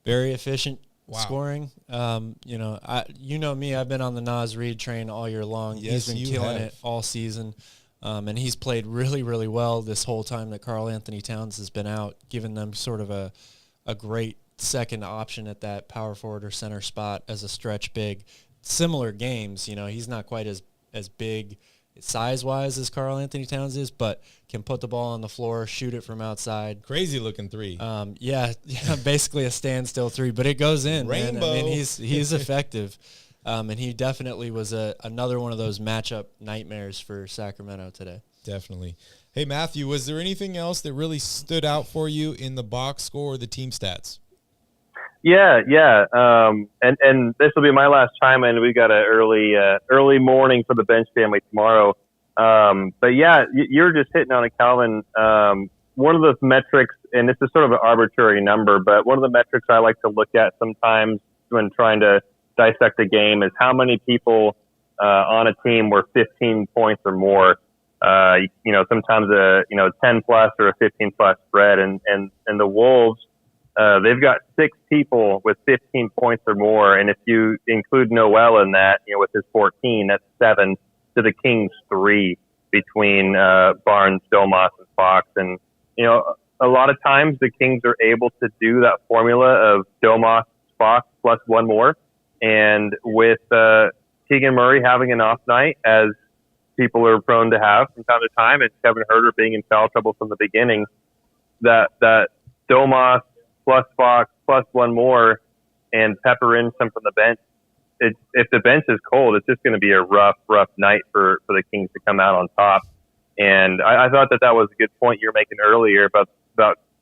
Very efficient scoring. You know me, I've been on the Naz Reid train all year long. Yes, he's been you killing have. it all season. And he's played really, really well this whole time that Karl Anthony Towns has been out, giving them sort of a great second option at that power forward or center spot as a stretch big. Similar games, he's not quite as big size-wise as Karl Anthony Towns is, but can put the ball on the floor, shoot it from outside. Crazy-looking 3. Yeah, basically a standstill 3, but it goes in. Rainbow. Man. I mean, he's effective, and he definitely was another one of those matchup nightmares for Sacramento today. Definitely. Hey, Matthew, was there anything else that really stood out for you in the box score or the team stats? Yeah. And this will be my last chime in. We got an early morning for the bench family tomorrow. But yeah, you're just hitting on it, Calvin. One of those metrics, and this is sort of an arbitrary number, but one of the metrics I like to look at sometimes when trying to dissect a game is how many people on a team were 15 points or more. Sometimes a 10 plus or a 15 plus spread, and the Wolves, they've got 6 people with 15 points or more, and if you include Noel in that, with his 14, that's 7 to the Kings 3 between Barnes, Domas, and Fox. And a lot of times the Kings are able to do that formula of Domas, Fox plus one more, and with Keegan Murray having an off night, as people are prone to have from time to time, and Kevin Huerter being in foul trouble from the beginning, that Domas plus Fox plus one more and pepper in some from the bench. If the bench is cold, it's just going to be a rough night for the Kings to come out on top. And I thought that was a good point you were making earlier about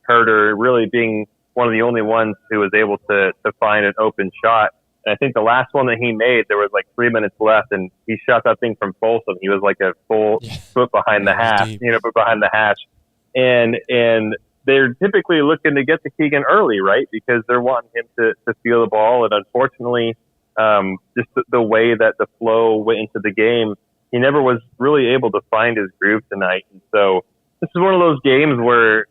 Huerter really being one of the only ones who was able to find an open shot. And I think the last one that he made, there was like 3 minutes left, and he shot that thing from Folsom. He was like a full foot behind the hash, behind the hash. And they're typically looking to get to Keegan early, right? Because they're wanting him to feel the ball. And unfortunately, just the way that the flow went into the game, he never was really able to find his groove tonight. And so this is one of those games where,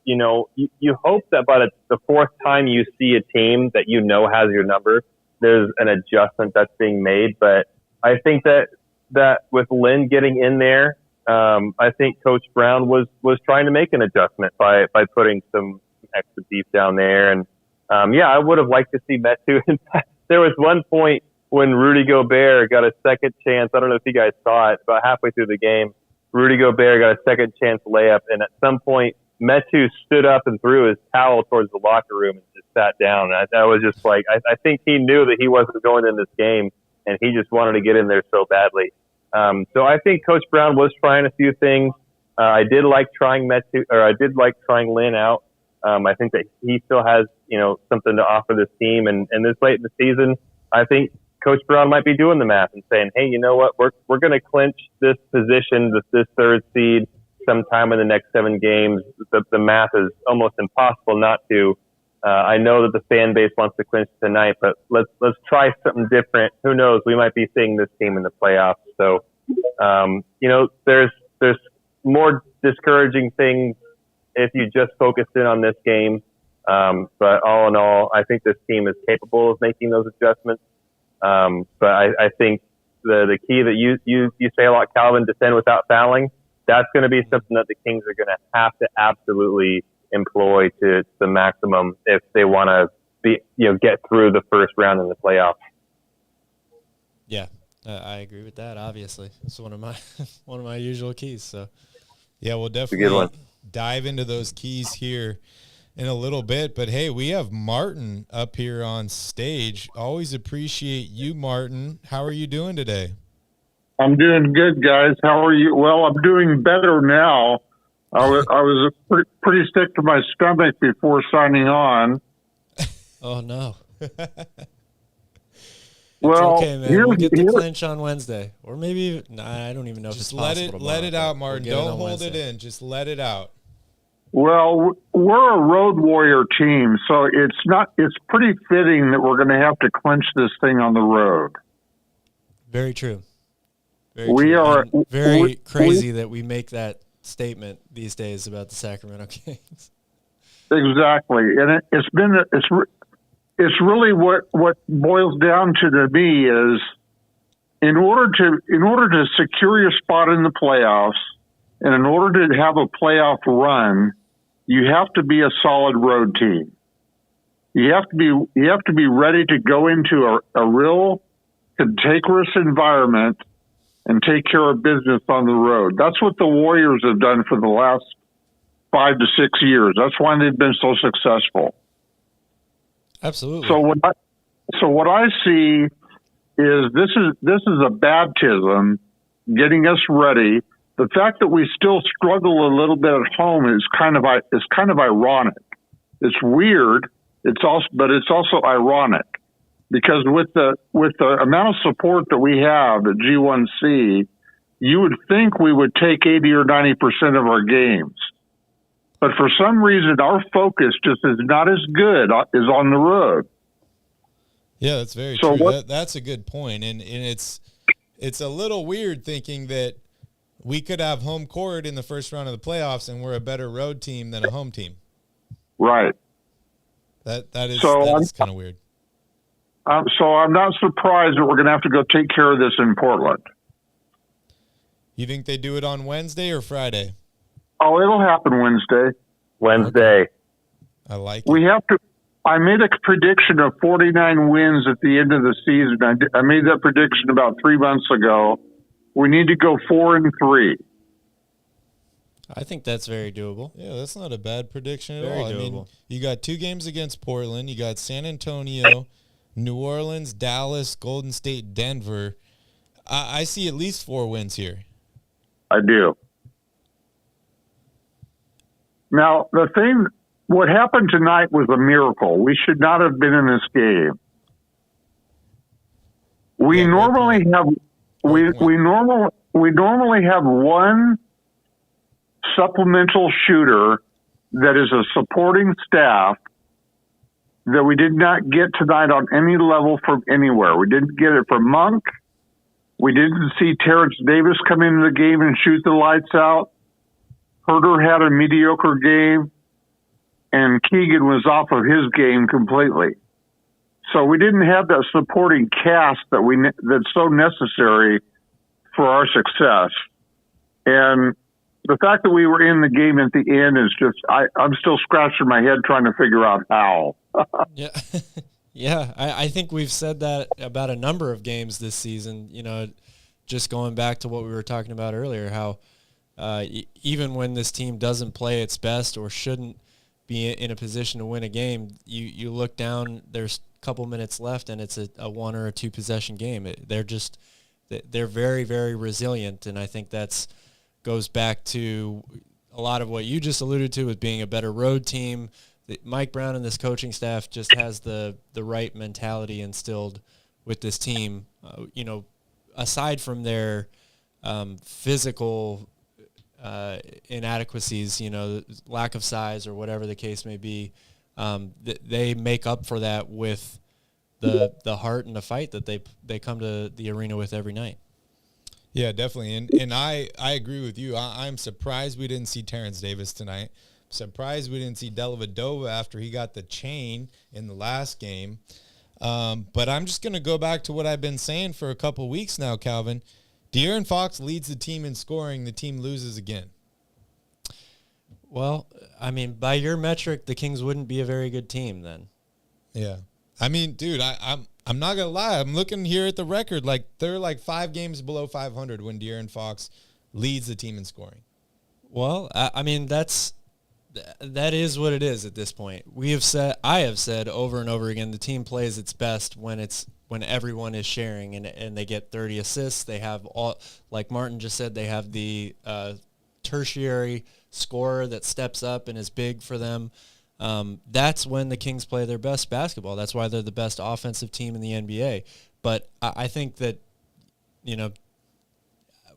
you hope that by the fourth time you see a team that has your number, there's an adjustment that's being made. But I think that with Lynn getting in there, I think Coach Brown was trying to make an adjustment by putting some extra deep down there. And, I would have liked to see Metu. In fact, there was one point when Rudy Gobert got a second chance. I don't know if you guys saw it, about halfway through the game, Rudy Gobert got a second chance layup. And at some point, Metu stood up and threw his towel towards the locker room and just sat down. And I was just like, I think he knew that he wasn't going in this game, and he just wanted to get in there so badly. So I think Coach Brown was trying a few things. I did like trying Lynn out. I think that he still has, something to offer this team. And this late in the season, I think Coach Brown might be doing the math and saying, hey, you know what? We're going to clinch this position, this third seed, sometime in the next 7 games. The math is almost impossible not to. I know that the fan base wants to clinch tonight, but let's try something different. Who knows? We might be seeing this team in the playoffs. So, there's more discouraging things if you just focused in on this game. But all in all, I think this team is capable of making those adjustments. But I think the key that you say a lot, Calvin, defend without fouling, that's going to be something that the Kings are going to have to absolutely employ to the maximum if they want to get through the first round in the playoffs. Yeah, I agree with that. Obviously, it's one of my usual keys. So, yeah, we'll definitely dive into those keys here in a little bit. But hey, we have Martin up here on stage. Always appreciate you, Martin. How are you doing today? I'm doing good, guys. How are you? Well, I'm doing better now. I was pretty sick to my stomach before signing on. Oh, no. Well, it's okay, man. We'll get the clinch on Wednesday. Or maybe, I don't even know if it's possible. Let it out, Martin. Don't hold it in. Just let it out. Well, we're a road warrior team, so it's pretty fitting that we're going to have to clinch this thing on the road. Very true. We are very crazy that we make that statement these days about the Sacramento Kings. Exactly, and it's really what boils down to me is in order to secure your spot in the playoffs and in order to have a playoff run, you have to be a solid road team. You have to be ready to go into a real contiguous environment and take care of business on the road. That's what the Warriors have done for the last 5 to 6 years. That's why they've been so successful. Absolutely. So what I see is this is a baptism getting us ready. The fact that we still struggle a little bit at home is kind of ironic. It's weird. But it's also ironic. Because with the amount of support that we have at G1C, you would think we would take 80 or 90% of our games. But for some reason, our focus just is not as good as on the road. Yeah, that's very true. That's a good point. And it's a little weird thinking that we could have home court in the first round of the playoffs, and we're a better road team than a home team. Right. That is kind of weird. So I'm not surprised that we're going to have to go take care of this in Portland. You think they do it on Wednesday or Friday? Oh, it'll happen Wednesday. Wednesday. I like We it. have to. I made a prediction of 49 wins at the end of the season. I made that prediction about 3 months ago. We need to go 4-3. I think that's very doable. Yeah, that's not a bad prediction at Very all. I mean, doable. you got 2 games against Portland. You got San Antonio, New Orleans, Dallas, Golden State, Denver. I see at least 4 wins here. I do. Now, what happened tonight was a miracle. We should not have been in this game. We normally have one supplemental shooter that is a supporting staff that we did not get tonight on any level from anywhere. We didn't get it from Monk. We didn't see Terrence Davis come into the game and shoot the lights out. Herter had a mediocre game, and Keegan was off of his game completely. So we didn't have that supporting cast that's so necessary for our success. And the fact that we were in the game at the end is just, I'm still scratching my head trying to figure out how. Yeah. Yeah, I think we've said that about a number of games this season, just going back to what we were talking about earlier, how even when this team doesn't play its best or shouldn't be in a position to win a game, you look down, there's a couple minutes left, and it's a 1 or a 2 possession game. They're very, very resilient, and I think that's goes back to a lot of what you just alluded to with being a better road team. Mike Brown and this coaching staff just has the right mentality instilled with this team. Aside from their physical inadequacies, lack of size or whatever the case may be, they make up for that with the heart and the fight that they come to the arena with every night. Yeah, definitely. And I agree with you. I'm surprised we didn't see Terrence Davis tonight. Surprised we didn't see Dellavedova after he got the chain in the last game. But I'm just going to go back to what I've been saying for a couple weeks now, Calvin. De'Aaron Fox leads the team in scoring. The team loses again. Well, I mean, by your metric, the Kings wouldn't be a very good team then. Yeah. I mean, dude, I'm not going to lie. I'm looking here at the record. Like, they're like 5 games below 500 when De'Aaron Fox leads the team in scoring. Well, I mean, that is what it is at this point. I have said over and over again, the team plays its best when everyone is sharing and they get 30 assists. They have all, like Martin just said, they have the tertiary scorer that steps up and is big for them. That's when the Kings play their best basketball. That's why they're the best offensive team in the NBA. But I think that,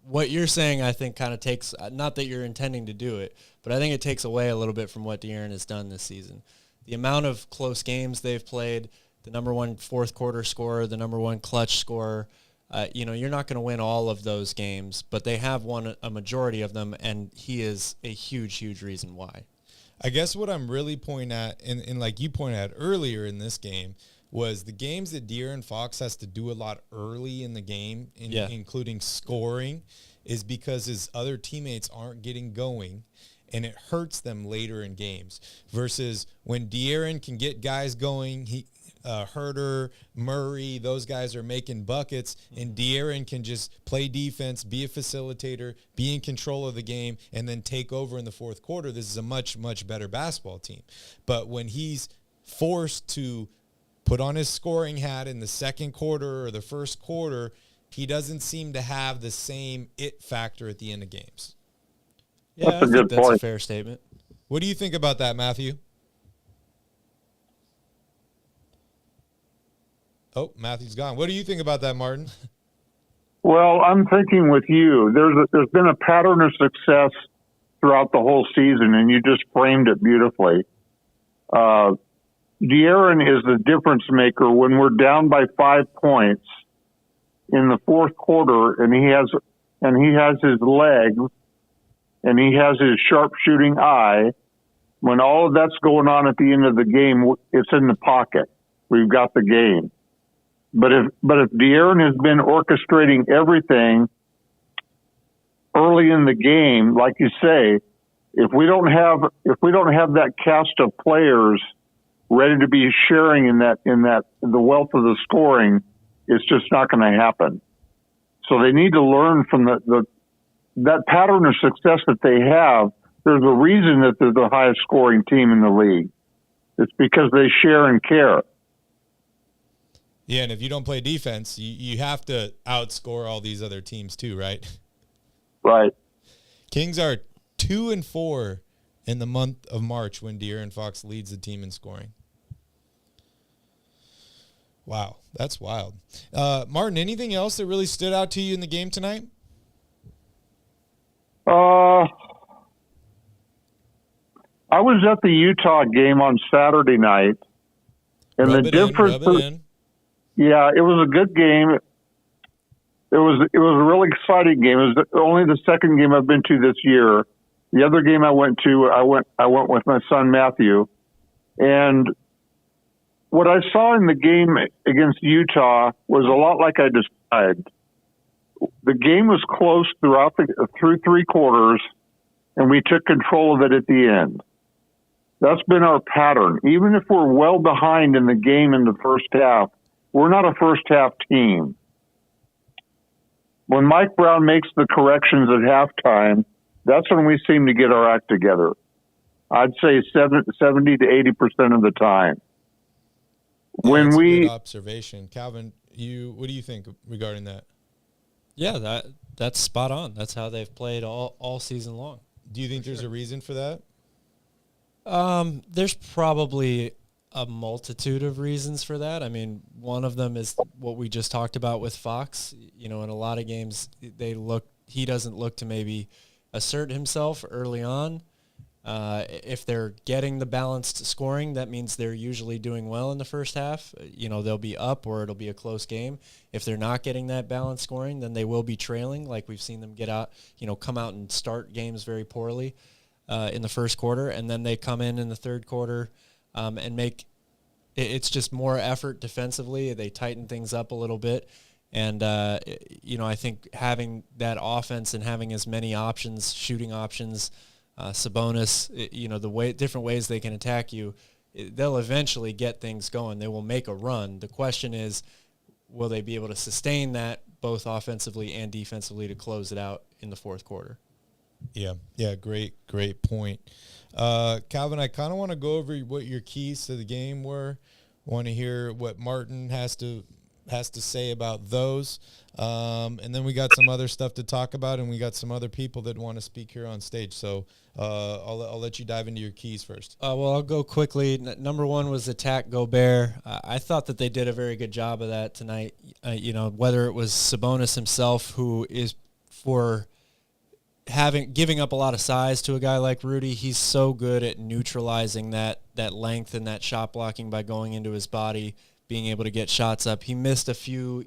what you're saying, I think, kind of takes, not that you're intending to do it, but I think it takes away a little bit from what De'Aaron has done this season. The amount of close games they've played, the number 1 fourth quarter scorer, the number 1 clutch scorer, you're not going to win all of those games, but they have won a majority of them, and he is a huge, huge reason why. I guess what I'm really pointing at, and like you pointed out earlier in this game, was the games that De'Aaron Fox has to do a lot early in the game, including scoring, is because his other teammates aren't getting going, and it hurts them later in games. Versus when De'Aaron can get guys going, Herter, Murray, those guys are making buckets, and De'Aaron can just play defense, be a facilitator, be in control of the game, and then take over in the fourth quarter. This is a much, much better basketball team. But when he's forced to put on his scoring hat in the second quarter or the first quarter, he doesn't seem to have the same it factor at the end of games. Yeah, I think that's a fair statement. What do you think about that, Matthew? Oh, Matthew's gone. What do you think about that, Martin? Well, I'm thinking with you. There's been a pattern of success throughout the whole season, and you just framed it beautifully. De'Aaron is the difference maker when we're down by 5 points in the fourth quarter, and he has and he has his legs and he has his sharp shooting eye, when all of that's going on at the end of the game, it's in the pocket. We've got the game. But if De'Aaron has been orchestrating everything early in the game, like you say, if we don't have that cast of players ready to be sharing in the wealth of the scoring, it's just not going to happen. So they need to learn from that pattern of success that they have. There's a reason that they're the highest scoring team in the league. It's because they share and care. Yeah, and if you don't play defense, you have to outscore all these other teams too, right? Right. Kings are 2-4 in the month of March when De'Aaron Fox leads the team in scoring. Wow, that's wild. Martin, anything else that really stood out to you in the game tonight? I was at the Utah game on Saturday night, and Rub the it in, difference. rub it in. Yeah, it was a good game. It was a really exciting game. It was only the second game I've been to this year. The other game I went to, I went with my son Matthew, and what I saw in the game against Utah was a lot like I described. The game was close through three quarters, and we took control of it at the end. That's been our pattern. Even if we're well behind in the game in the first half, we're not a first half team. When Mike Brown makes the corrections at halftime, that's when we seem to get our act together. I'd say 70 to 80% of the time. That's a good observation. Calvin, what do you think regarding that? Yeah, that's spot on. That's how they've played all season long. Do you think there's a reason for that? There's probably a multitude of reasons for that. I mean, one of them is what we just talked about with Fox. You know, in a lot of games, he doesn't look to maybe assert himself early on. If they're getting the balanced scoring, that means they're usually doing well in the first half. You know, they'll be up or it'll be a close game. If they're not getting that balanced scoring, then they will be trailing, like we've seen them come out and start games very poorly in the first quarter, and then they come in the third quarter and make it's just more effort defensively. They tighten things up a little bit. And, I think having that offense and having as many options, shooting options, Sabonis, different ways they can attack you, they'll eventually get things going. They will make a run. The question is, will they be able to sustain that both offensively and defensively to close it out in the fourth quarter? Yeah, great point. Calvin, I kind of want to go over what your keys to the game were. I want to hear what Martin has to say about those. And then we got some other stuff to talk about, and we got some other people that want to speak here on stage. So I'll let you dive into your keys first. Well, I'll go quickly. Number one was attack Gobert. I thought that they did a very good job of that tonight. Whether it was Sabonis himself, who is giving up a lot of size to a guy like Rudy, he's so good at neutralizing that length and that shot blocking by going into his body, being able to get shots up. He missed a few,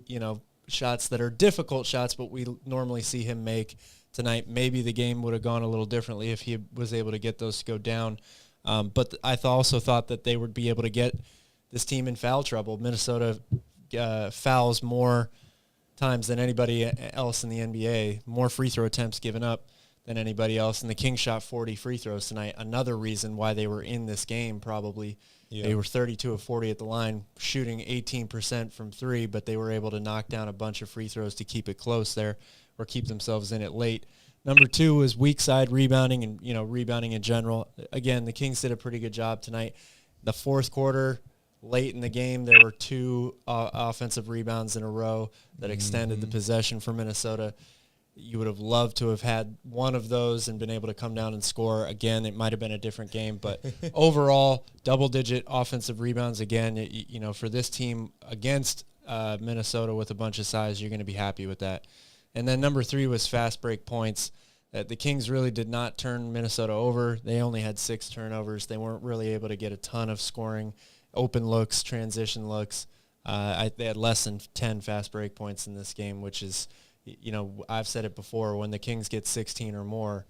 shots that are difficult shots, but we normally see him make tonight. Maybe the game would have gone a little differently if he was able to get those to go down. But I also thought that they would be able to get this team in foul trouble. Minnesota fouls more times than anybody else in the NBA, more free throw attempts given up than anybody else. And the Kings shot 40 free throws tonight. Another reason why they were in this game probably. Yeah. They were 32 of 40 at the line, shooting 18% from three, but they were able to knock down a bunch of free throws to keep it close there or keep themselves in it late. Number two was weak side rebounding and, rebounding in general. Again, the Kings did a pretty good job tonight. The fourth quarter, late in the game, there were two offensive rebounds in a row that extended the possession for Minnesota. You would have loved to have had one of those and been able to come down and score. Again, it might have been a different game, but overall, double-digit offensive rebounds. Again, for this team against Minnesota with a bunch of size, you're going to be happy with that. And then number three was fast break points. The Kings really did not turn Minnesota over. They only had 6 turnovers. They weren't really able to get a ton of scoring, open looks, transition looks. They had less than 10 fast break points in this game, which is I've said it before, when the Kings get 16 or more,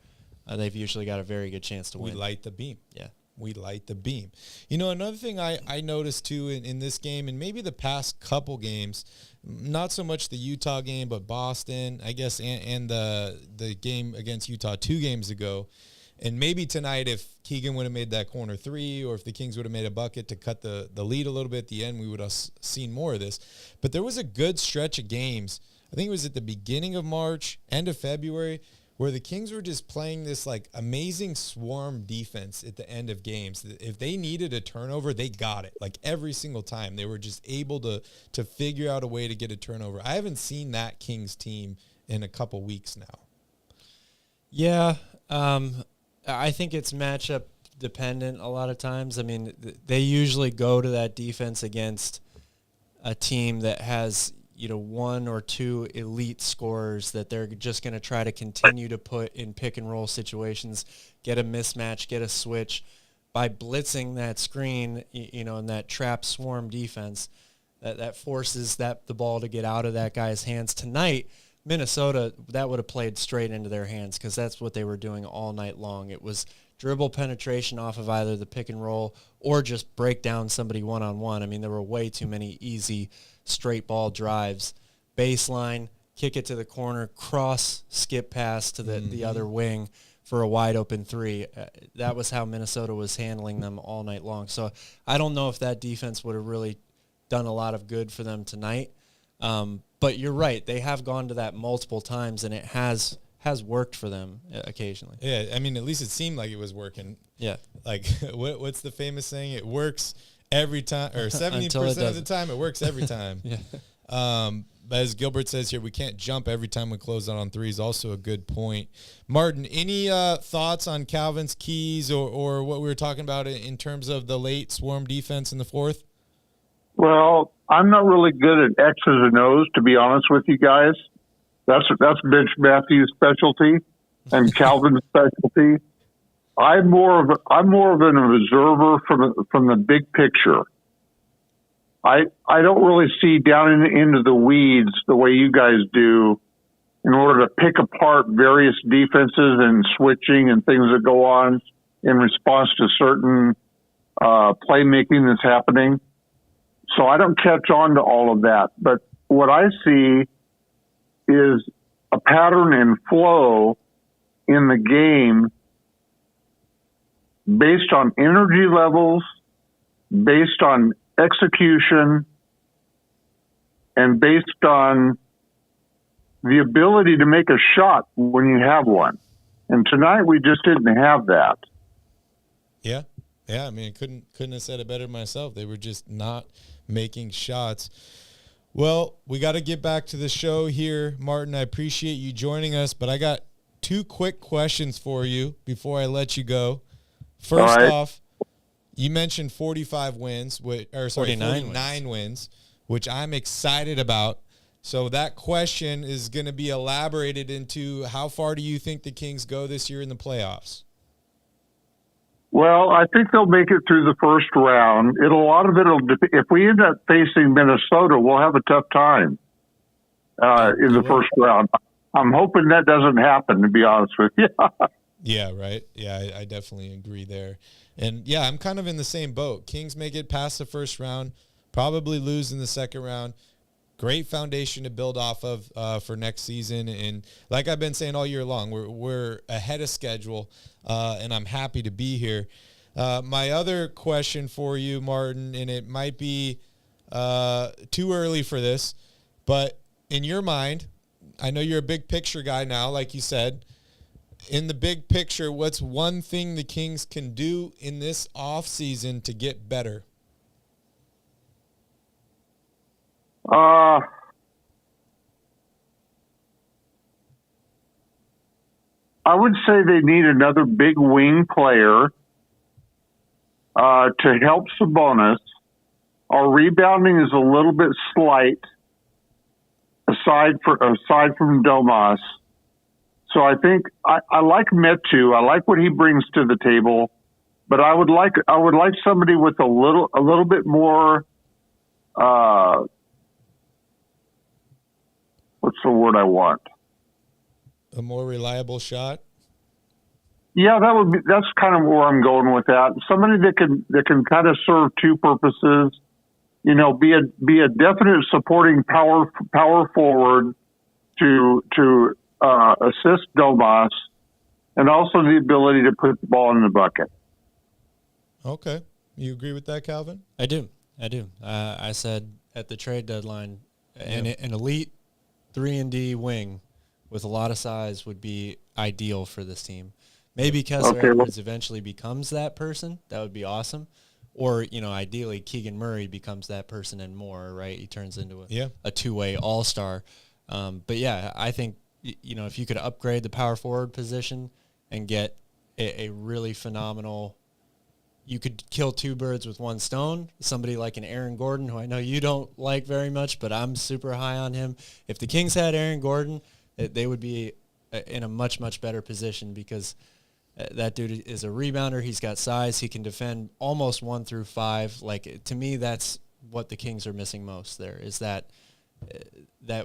they've usually got a very good chance to win. We light the beam. Yeah. We light the beam. Another thing I noticed too in this game, and maybe the past couple games, not so much the Utah game, but Boston, I guess, and the game against Utah 2 games ago, and maybe tonight if Keegan would have made that corner 3, or if the Kings would have made a bucket to cut the lead a little bit at the end, we would have seen more of this. But there was a good stretch of games, I think it was at the beginning of March, end of February, where the Kings were just playing this like amazing swarm defense at the end of games. If they needed a turnover, they got it. Like every single time, they were just able to figure out a way to get a turnover. I haven't seen that Kings team in a couple weeks now. Yeah, I think it's matchup dependent a lot of times. I mean, they usually go to that defense against a team that has 1 or 2 elite scorers that they're just going to try to continue to put in pick and roll situations, get a mismatch, get a switch. By blitzing that screen, and that trap swarm defense, that forces the ball to get out of that guy's hands. Tonight, Minnesota, that would have played straight into their hands because that's what they were doing all night long. It was dribble penetration off of either the pick and roll or just break down somebody one-on-one. I mean, there were way too many easy straight ball drives, baseline, kick it to the corner, cross, skip pass to the other wing for a wide open 3. That was how Minnesota was handling them all night long. So I don't know if that defense would have really done a lot of good for them tonight. But you're right. They have gone to that multiple times, and it has worked for them occasionally. Yeah, I mean, at least it seemed like it was working. Yeah. Like, what's the famous saying? It works every time, or 70% of the time, it works every time. Yeah. But as Gilbert says here, we can't jump every time we close out on threes. Also a good point. Martin, any thoughts on Calvin's keys or what we were talking about in terms of the late swarm defense in the fourth? Well, I'm not really good at X's and O's, to be honest with you guys. That's Mitch Matthews' specialty and Calvin's specialty. I'm more of an observer from the big picture. I don't really see down into the weeds the way you guys do in order to pick apart various defenses and switching and things that go on in response to certain playmaking that's happening. So I don't catch on to all of that. But what I see is a pattern and flow in the game based on energy levels, based on execution, and based on the ability to make a shot when you have one. And tonight we just didn't have that. Yeah. Yeah, I mean, couldn't have said it better myself. They were just not making shots. Well, we got to get back to the show here, Martin. I appreciate you joining us, but I got 2 quick questions for you before I let you go. First off, you mentioned 45 wins, 49 wins, which I'm excited about. So that question is going to be elaborated into how far do you think the Kings go this year in the playoffs? Well, I think they'll make it through the first round. A lot of it will depend. If we end up facing Minnesota, we'll have a tough time in the first round. I'm hoping that doesn't happen, to be honest with you. Yeah, right. Yeah, I definitely agree there. And, yeah, I'm kind of in the same boat. Kings make it past the first round, probably lose in the second round. Great foundation to build off of for next season. And like I've been saying all year long, we're ahead of schedule, and I'm happy to be here. My other question for you, Martin, and it might be too early for this, but in your mind, I know you're a big picture guy now, like you said. In the big picture, what's one thing the Kings can do in this offseason to get better? I would say they need another big wing player to help Sabonis. Our rebounding is a little bit slight, aside from Domas. So I think I like Metu. I like what he brings to the table, but I would like somebody with a little bit more what's the word I want? A more reliable shot. Yeah, that's kind of where I'm going with that. Somebody that can kind of serve two purposes. You know, be a definite supporting power forward to assist Domas, and also the ability to put the ball in the bucket. Okay, you agree with that, Calvin? I do. I said at the trade deadline, an elite 3-and-D wing with a lot of size would be ideal for this team. Maybe Kessler Edwards eventually becomes that person. That would be awesome. Or, you know, ideally Keegan Murray becomes that person and more, right? He turns into a two-way all-star. But, yeah, I think, you know, if you could upgrade the power forward position and get a really phenomenal – you could kill two birds with one stone. Somebody like an Aaron Gordon, who I know you don't like very much, but I'm super high on him. If the Kings had Aaron Gordon, they would be in a much, much better position because that dude is a rebounder. He's got size. He can defend almost 1 through 5. Like, to me, that's what the Kings are missing most there, is that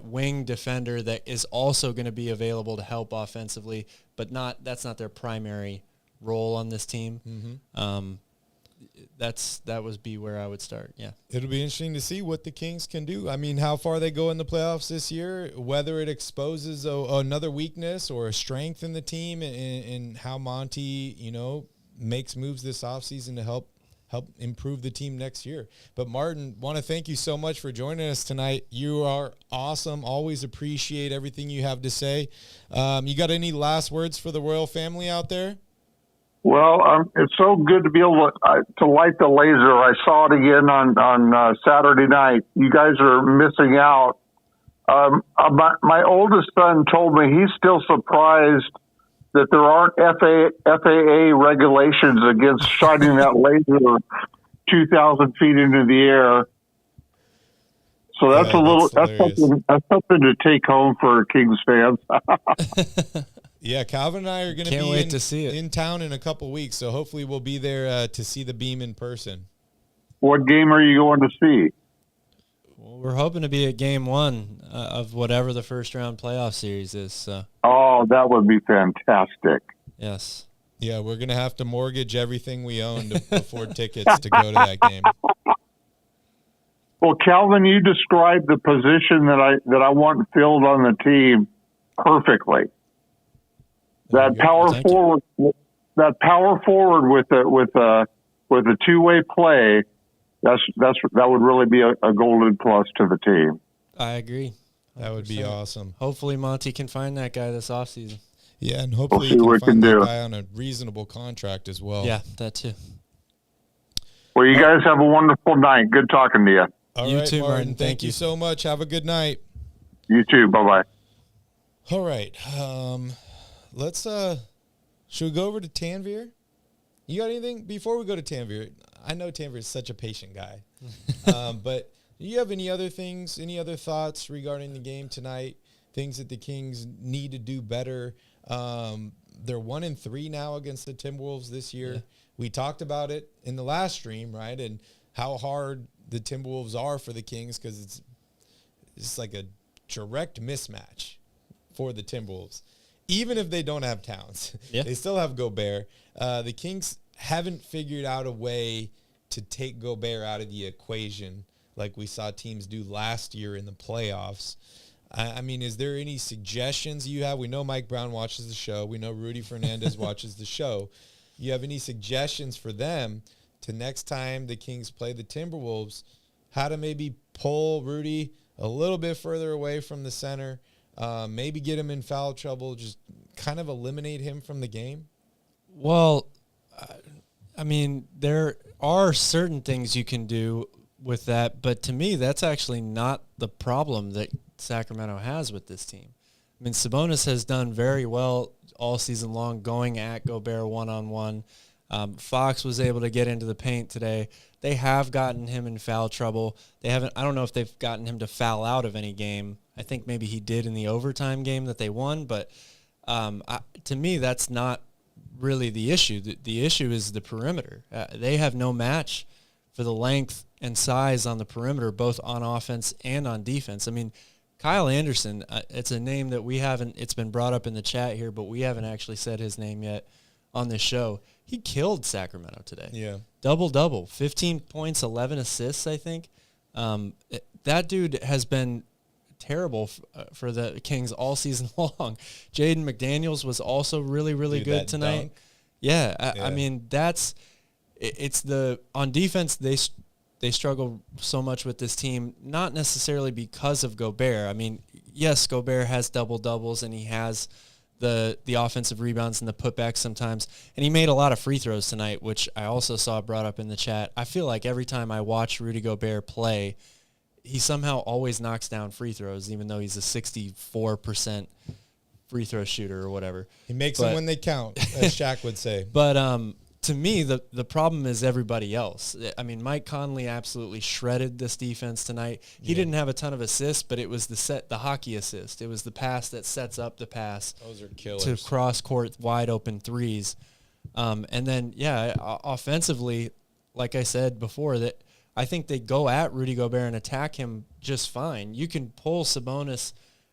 wing defender that is also going to be available to help offensively, but that's not their primary role on this team. Mm-hmm. That would be where I would start. Yeah, it'll be interesting to see what the Kings can do. I mean, how far they go in the playoffs this year, whether it exposes another weakness or a strength in the team, and how Monty, you know, makes moves this offseason to help improve the team next year. But Martin, want to thank you so much for joining us tonight. You are awesome. Always appreciate everything you have to say. You got any last words for the Royal family out there? Well, it's so good to be able to light the laser. I saw it again on Saturday night. You guys are missing out. My oldest son told me he's still surprised that there aren't FAA regulations against shining that laser 2,000 feet into the air. So that's that's something to take home for Kings fans. Yeah, Calvin and I are going to be in town in a couple weeks, so hopefully we'll be there to see the beam in person. What game are you going to see? Well, we're hoping to be at Game 1 of whatever the first-round playoff series is. So. Oh, that would be fantastic. Yes. Yeah, we're going to have to mortgage everything we own to afford tickets to go to that game. Well, Calvin, you described the position that I want filled on the team perfectly. That power forward with a two-way play, that would really be a golden plus to the team. I agree. 100%. That would be awesome. Hopefully Monty can find that guy this offseason. Yeah, and hopefully he can find that guy on a reasonable contract as well. Yeah, that too. Well, you guys have a wonderful night. Good talking to you. All you right, too, Martin. Martin. Thank you so much. Have a good night. You too. Bye-bye. All right. Let's should we go over to Tanvir? You got anything before we go to Tanvir? I know Tanvir is such a patient guy. But do you have any other things, any other thoughts regarding the game tonight? Things that the Kings need to do better. They're 1-3 now against the Timberwolves this year. Yeah. We talked about it in the last stream, right? And how hard the Timberwolves are for the Kings because it's like a direct mismatch for the Timberwolves. Even if they don't have Towns, they still have Gobert. The Kings haven't figured out a way to take Gobert out of the equation like we saw teams do last year in the playoffs. I mean, is there any suggestions you have? We know Mike Brown watches the show. We know Rudy Fernandez watches the show. You have any suggestions for them to next time the Kings play the Timberwolves, how to maybe pull Rudy a little bit further away from the center, maybe get him in foul trouble, just kind of eliminate him from the game? Well, I mean, there are certain things you can do with that, but to me, that's actually not the problem that Sacramento has with this team. I mean, Sabonis has done very well all season long going at Gobert one-on-one. Fox was able to get into the paint today. They have gotten him in foul trouble. They haven't. I don't know if they've gotten him to foul out of any game. I think maybe he did in the overtime game that they won, but to me, that's not really the issue. The issue is the perimeter. They have no match for the length and size on the perimeter, both on offense and on defense. I mean, Kyle Anderson, it's a name that we haven't, it's been brought up in the chat here, but we haven't actually said his name yet on this show. He killed Sacramento today. Yeah. Double-double, 15 points, 11 assists, I think. That dude has been terrible for the Kings all season long. Jaden McDaniels was also really, really good tonight. Dunk. Yeah, I mean, on defense, they struggle so much with this team, not necessarily because of Gobert. I mean, yes, Gobert has double-doubles, and he has the offensive rebounds and the putbacks sometimes, and he made a lot of free throws tonight, which I also saw brought up in the chat. I feel like every time I watch Rudy Gobert play, he somehow always knocks down free throws, even though he's a 64% free throw shooter or whatever. He makes them when they count, as Shaq would say. But to me, the problem is everybody else. I mean, Mike Conley absolutely shredded this defense tonight. He didn't have a ton of assists, but it was the hockey assist. It was the pass that sets up the pass. Those are killers. To cross-court wide open threes. And then, offensively, like I said before, that I think they go at Rudy Gobert and attack him just fine. You can pull Sabonis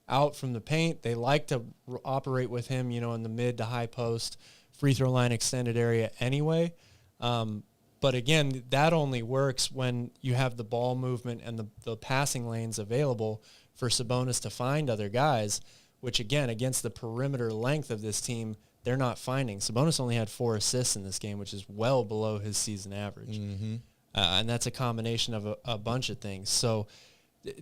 out from the paint. They like to operate with him, in the mid to high post, free throw line extended area anyway. But again, that only works when you have the ball movement and the passing lanes available for Sabonis to find other guys, which again, against the perimeter length of this team, they're not finding. Sabonis only had 4 assists in this game, which is well below his season average. Mm-hmm. And that's a combination of a bunch of things. So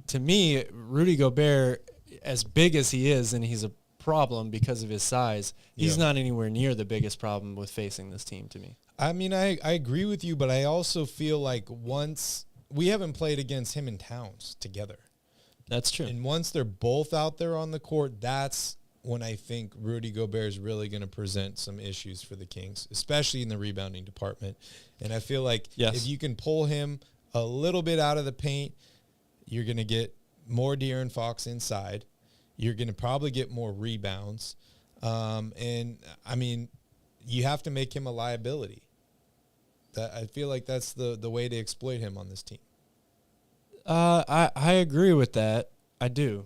to me, Rudy Gobert, as big as he is, and he's a problem because of his size, he's not anywhere near the biggest problem with facing this team to me. I mean, I agree with you, but I also feel like once we haven't played against him and Towns together. That's true. And once they're both out there on the court, that's when I think Rudy Gobert is really going to present some issues for the Kings, especially in the rebounding department. And I feel like if you can pull him a little bit out of the paint, you're going to get more De'Aaron Fox inside. You're going to probably get more rebounds. And, I mean, you have to make him a liability. I feel like that's the way to exploit him on this team. I agree with that. I do.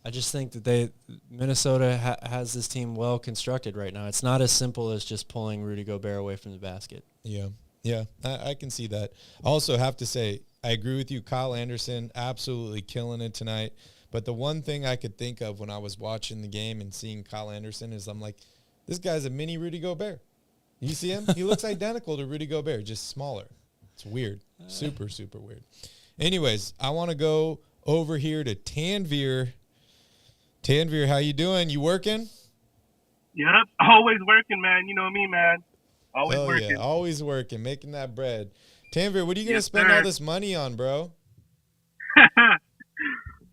I just think that Minnesota has this team well constructed right now. It's not as simple as just pulling Rudy Gobert away from the basket. Yeah, I can see that. I also have to say, I agree with you. Kyle Anderson, absolutely killing it tonight. But the one thing I could think of when I was watching the game and seeing Kyle Anderson is I'm like, this guy's a mini Rudy Gobert. You see him? He looks identical to Rudy Gobert, just smaller. It's weird. Super, super weird. Anyways, I want to go over here to Tanvir. Tanvir, how you doing? You working? Yep, always working, man. You know me, man. Always working. Yeah, always working, making that bread. Tanvir, what are you going to spend all this money on, bro?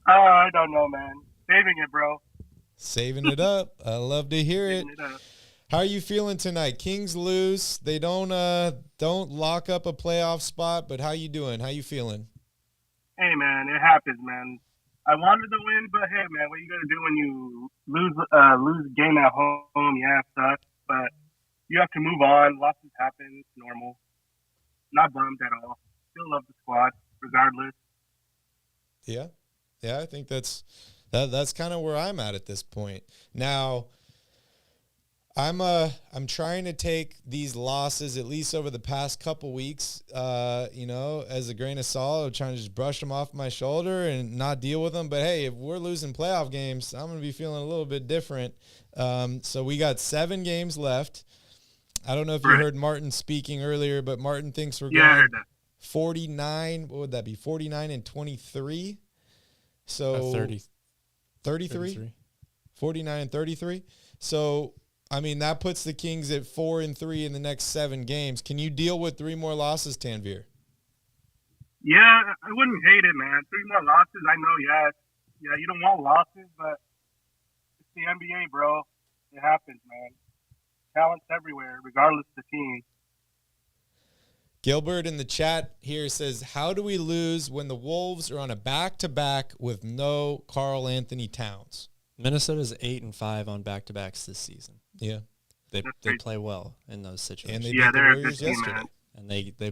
I don't know, man. Saving it, bro. Saving it up. I love to hear it. How are you feeling tonight? Kings lose. They don't lock up a playoff spot, but how you doing? How you feeling? Hey, man, it happens, man. I wanted to win, but hey, man, what are you gonna do when you lose a game at home? Yeah, it sucks, but you have to move on. Losses happen. It's normal. Not bummed at all. Still love the squad, regardless. Yeah, I think that's kind of where I'm at this point. Now, I'm trying to take these losses, at least over the past couple weeks, as a grain of salt. I'm trying to just brush them off my shoulder and not deal with them. But hey, if we're losing playoff games, I'm going to be feeling a little bit different. So we got 7 games left. I don't know if you heard Martin speaking earlier, but Martin thinks we're going 49. What would that be? 49-23. So 33. 49-33. So I mean, that puts the Kings at 4-3 in the next 7 games. Can you deal with 3 more losses, Tanvir? Yeah, I wouldn't hate it, man. 3 more losses, I know, yeah, you don't want losses, but it's the NBA, bro. It happens, man. Talent's everywhere, regardless of the team. Gilbert in the chat here says, how do we lose when the Wolves are on a back-to-back with no Karl Anthony Towns? Minnesota's 8-5 on back-to-backs this season. Yeah. They play well in those situations. And they beat the Warriors yesterday. And they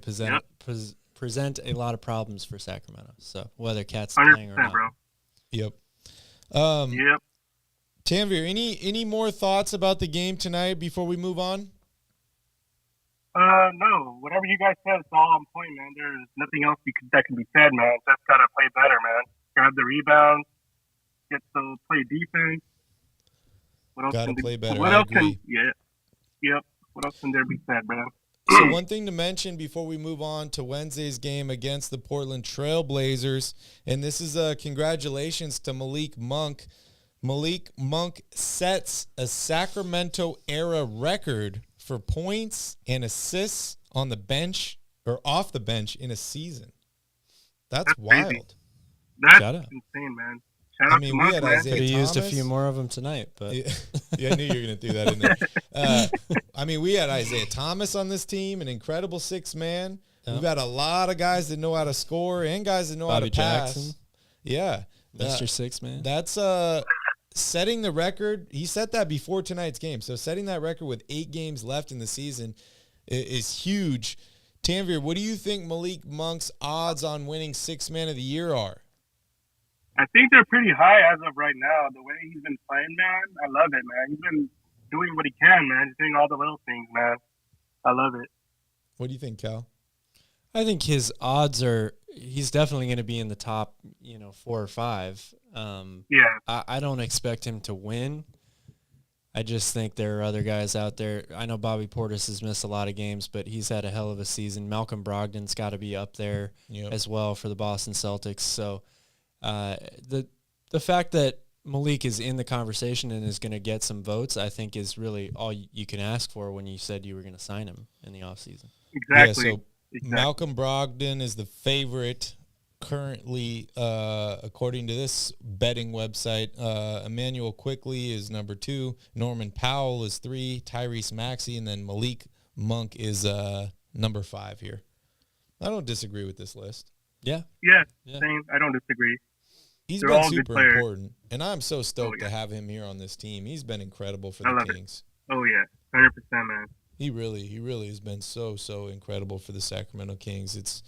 present a lot of problems for Sacramento. So whether Cat's playing or not. Bro. Yep. Yep. Tanvir, any more thoughts about the game tonight before we move on? No. Whatever you guys said, it's all on point, man. There's nothing else that can be said, man. Just gotta play better, man. Grab the rebounds, get to play defense. What else Gotta can play better. What I else agree. Yep. What else can there be said, man? So one thing to mention before we move on to Wednesday's game against the Portland Trail Blazers, and this is congratulations to Malik Monk. Malik Monk sets a Sacramento-era record for points and assists on the bench or off the bench in a season. That's wild. Crazy. That's Shout out. insane, man. Shout out to Monk, we had man. Isaiah Could have used a Thomas. few more of them tonight, but Yeah, I knew you were going to do that in there. We had Isaiah Thomas on this team, an incredible six man. Yeah. We've got a lot of guys that know how to score and guys that know Bobby how to pass. Jackson. Yeah. Mr. Six Man. That's setting the record. He set that before tonight's game. So setting that record with 8 games left in the season is huge. Tanvir, what do you think Malik Monk's odds on winning Sixth Man of the Year are? I think they're pretty high as of right now. The way he's been playing, man, I love it, man. He's been doing what he can, man. He's doing all the little things, man. I love it. What do you think, Cal? I think his odds are he's definitely going to be in the top, 4 or 5. I don't expect him to win. I just think there are other guys out there. I know Bobby Portis has missed a lot of games, but he's had a hell of a season. Malcolm Brogdon's got to be up there as well for the Boston Celtics. So the fact that Malik is in the conversation and is going to get some votes, I think is really all you can ask for when you said you were going to sign him in the offseason. Exactly. Yeah, so Malcolm Brogdon is the favorite currently, according to this betting website. Emmanuel Quickley is number 2. Norman Powell is 3. Tyrese Maxey, and then Malik Monk is number 5 here. I don't disagree with this list. Yeah. Same. I don't disagree. He's They're been all good super players. important, and I'm so stoked to have him here on this team. He's been incredible for the Kings. Oh, yeah. 100%, man. He really has been so incredible for the Sacramento Kings. It's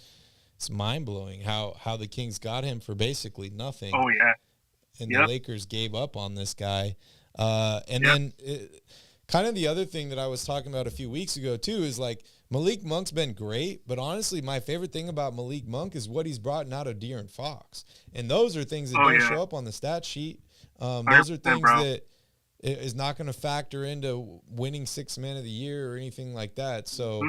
mind-blowing how the Kings got him for basically nothing. Oh, yeah. And the Lakers gave up on this guy. Then kind of the other thing that I was talking about a few weeks ago, too, is like Malik Monk's been great, but honestly, my favorite thing about Malik Monk is what he's brought out of De'Aaron Fox. And those are things that don't show up on the stat sheet. Those are things that is not going to factor into winning Sixth Man of the Year or anything like that. So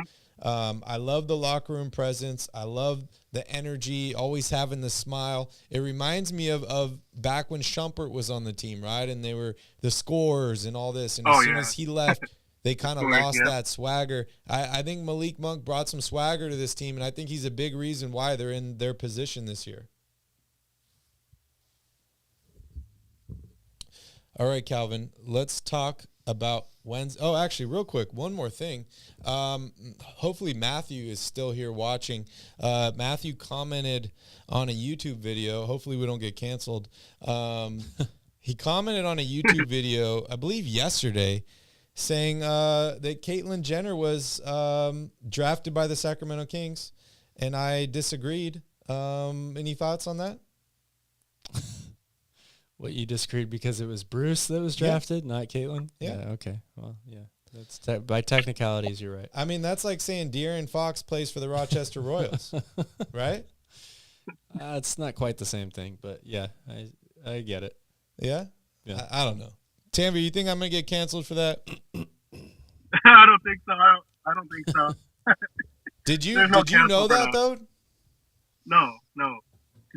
I love the locker room presence. I love the energy, always having the smile. It reminds me of back when Shumpert was on the team, right? And they were the scorers and all this. And as soon as he left, they kind of lost that swagger. I think Malik Monk brought some swagger to this team, and I think he's a big reason why they're in their position this year. All right, Calvin, let's talk about Wednesday. Oh, actually, real quick, one more thing. Hopefully Matthew is still here watching. Matthew commented on a YouTube video. Hopefully we don't get canceled. He commented on a YouTube video, I believe yesterday, saying that Caitlyn Jenner was drafted by the Sacramento Kings, and I disagreed. Any thoughts on that? What, you disagreed because it was Bruce that was drafted, not Caitlyn? Yeah. Okay. Well, yeah. That's by technicalities, you're right. I mean, that's like saying De'Aaron Fox plays for the Rochester Royals, right? It's not quite the same thing, but yeah, I get it. Yeah? Yeah. I don't know. Tanvir, you think I'm going to get canceled for that? I don't think so. I don't think so. Did you No know that, though? No. To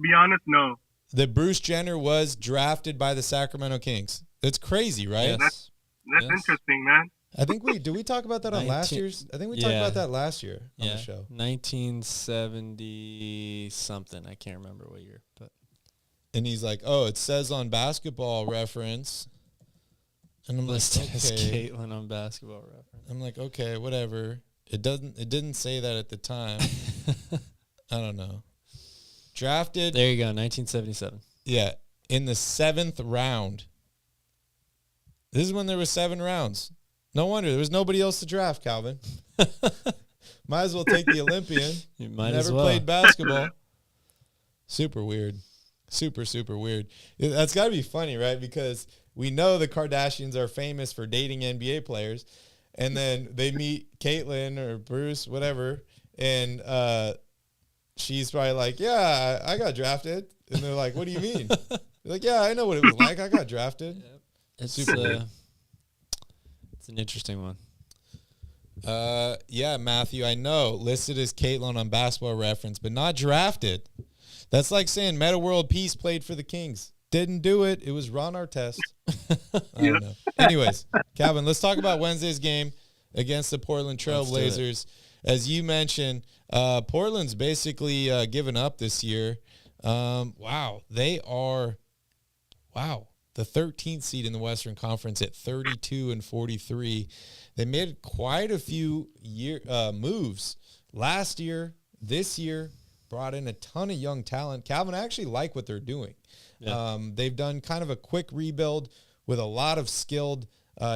be honest, no. That Bruce Jenner was drafted by the Sacramento Kings. That's crazy, right? Yes. That's interesting, man. I think did we talk about that on last year's? I think we talked about that last year on the show. 1970 something. I can't remember what year, but. And he's like, "Oh, it says on Basketball Reference." And I'm like, "Okay." Caitlyn on Basketball Reference. I'm like, "Okay, whatever." It didn't say that at the time. I don't know. Drafted. There you go, 1977. Yeah, in the 7th round. This is when there were 7 rounds. No wonder there was nobody else to draft, Calvin. Might as well take the Olympian. You might Never as well. played basketball. Super weird. Super, super weird. That's got to be funny, right? Because we know the Kardashians are famous for dating NBA players, and then they meet Caitlyn or Bruce, whatever, and she's probably like, yeah, I got drafted. And they're like, what do you mean? They're like, yeah, I know what it was like. I got drafted. It's Super weird. It's an interesting one. Yeah, Matthew, I know. Listed as Caitlyn on Basketball Reference, but not drafted. That's like saying Meta World Peace played for the Kings. Didn't do it. It was Ron Artest. I don't know. Anyways, Calvin, let's talk about Wednesday's game against the Portland Trailblazers. As you mentioned, Portland's basically given up this year. Wow. They are, the 13th seed in the Western Conference at 32-43. They made quite a few moves last year, this year, brought in a ton of young talent. Calvin, I actually like what they're doing. Yeah. They've done kind of a quick rebuild with a lot of skilled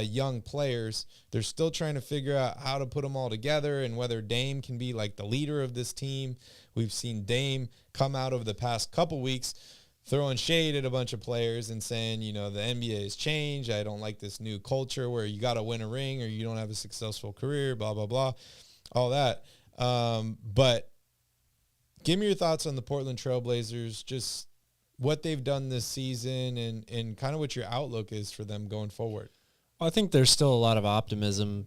young players. They're still trying to figure out how to put them all together and whether Dame can be like the leader of this team. We've seen Dame come out over the past couple weeks throwing shade at a bunch of players and saying, you know, the NBA has changed. I don't like this new culture where you got to win a ring or you don't have a successful career, blah, blah, blah, all that. But give me your thoughts on the Portland Trailblazers, just what they've done this season and kind of what your outlook is for them going forward. Well, I think there's still a lot of optimism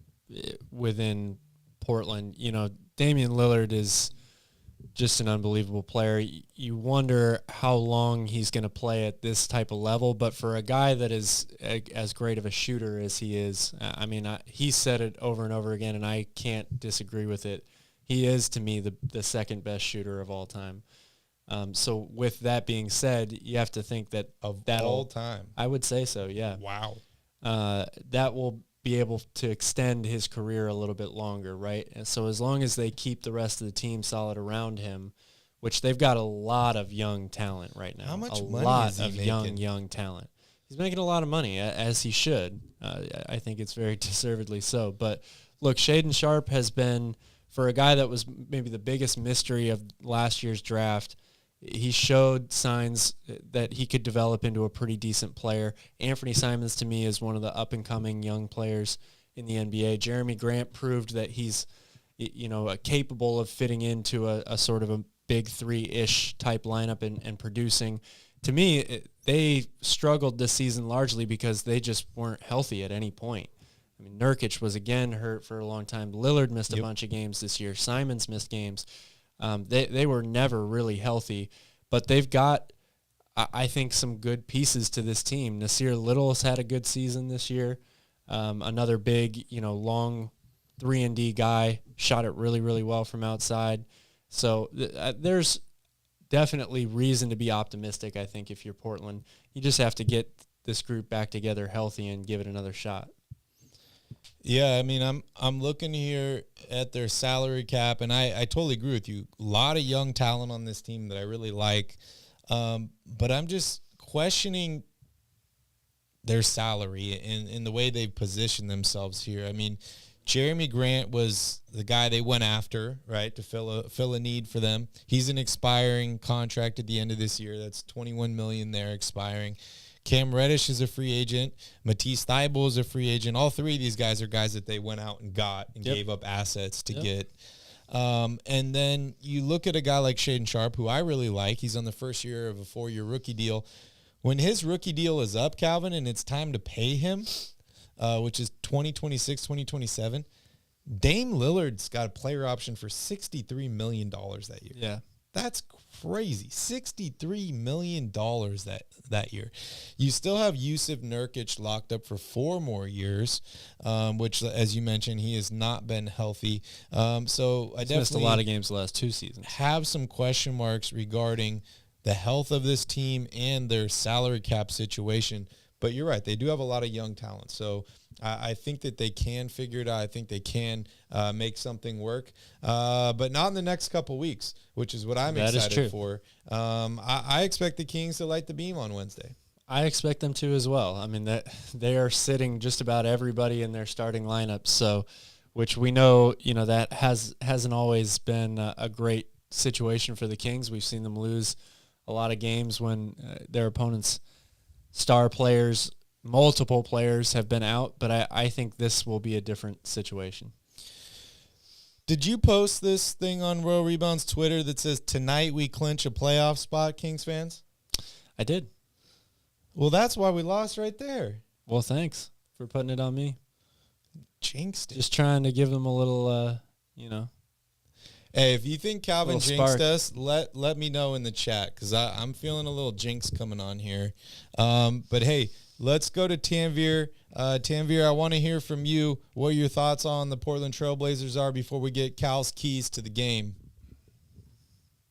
within Portland. You know, Damian Lillard is just an unbelievable player. You wonder how long he's going to play at this type of level, but for a guy that is as great of a shooter as he is, I mean, he said it over and over again, and I can't disagree with it. He is, to me, the second best shooter of all time. So with that being said, you have to think that all time, I would say so. Yeah. Wow. That will be able to extend his career a little bit longer, right? And so as long as they keep the rest of the team solid around him, which they've got a lot of young talent right now. How much money lot is he of making? young talent. He's making a lot of money, as he should. I think it's very deservedly so. But look, Shaedon Sharpe has been, for a guy that was maybe the biggest mystery of last year's draft, he showed signs that he could develop into a pretty decent player. Anthony Simons, to me, is one of the up-and-coming young players in the NBA. Jeremy Grant proved that he's, you know, capable of fitting into a sort of a big three-ish type lineup and producing. To me, they struggled this season largely because they just weren't healthy at any point. I mean, Nurkic was again hurt for a long time. Lillard missed a bunch of games this year. Simons missed games. They were never really healthy, but they've got, I think, some good pieces to this team. Nasir Little has had a good season this year. Another big, you know, long 3-and-D guy, shot it really, really well from outside. So there's definitely reason to be optimistic, I think, if you're Portland. You just have to get this group back together healthy and give it another shot. Yeah, I mean, I'm looking here at their salary cap, and I totally agree with you. A lot of young talent on this team that I really like, but I'm just questioning their salary and the way they've positioned themselves here. I mean, Jeremy Grant was the guy they went after, right, to fill a need for them. He's an expiring contract at the end of this year. That's $21 million there expiring. Cam Reddish is a free agent. Matisse Thybulle is a free agent. All three of these guys are guys that they went out and got and gave up assets to get. And then you look at a guy like Shaedon Sharpe, who I really like. He's on the first year of a 4-year rookie deal. When his rookie deal is up, Calvin, and it's time to pay him, which is 2026, 2027, Dame Lillard's got a player option for $63 million that year. Yeah. That's crazy. $63 million that year. You still have Yusuf Nurkic locked up for 4 more years, which, as you mentioned, he has not been healthy. So I definitely missed a lot of games the last 2 seasons. Have some question marks regarding the health of this team and their salary cap situation. But you're right. They do have a lot of young talent. So I think that they can figure it out. I think they can make something work. But not in the next couple weeks, which is what I'm excited for. I expect the Kings to light the beam on Wednesday. I expect them to as well. I mean, they are sitting just about everybody in their starting lineup. So which we know, that hasn't always been a great situation for the Kings. We've seen them lose a lot of games when their opponents' star players, multiple players, have been out, but I think this will be a different situation. Did you post this thing on Royal Rebounds Twitter that says, tonight we clinch a playoff spot, Kings fans? I did. Well, that's why we lost right there. Well, thanks for putting it on me. Jinxed it. Just trying to give them a little, Hey, if you think Calvin Little jinxed spark. us, let me know in the chat, because I'm feeling a little jinx coming on here. But, hey, let's go to Tanvir. Tanvir, I want to hear from you what your thoughts on the Portland Trailblazers are before we get Cal's keys to the game.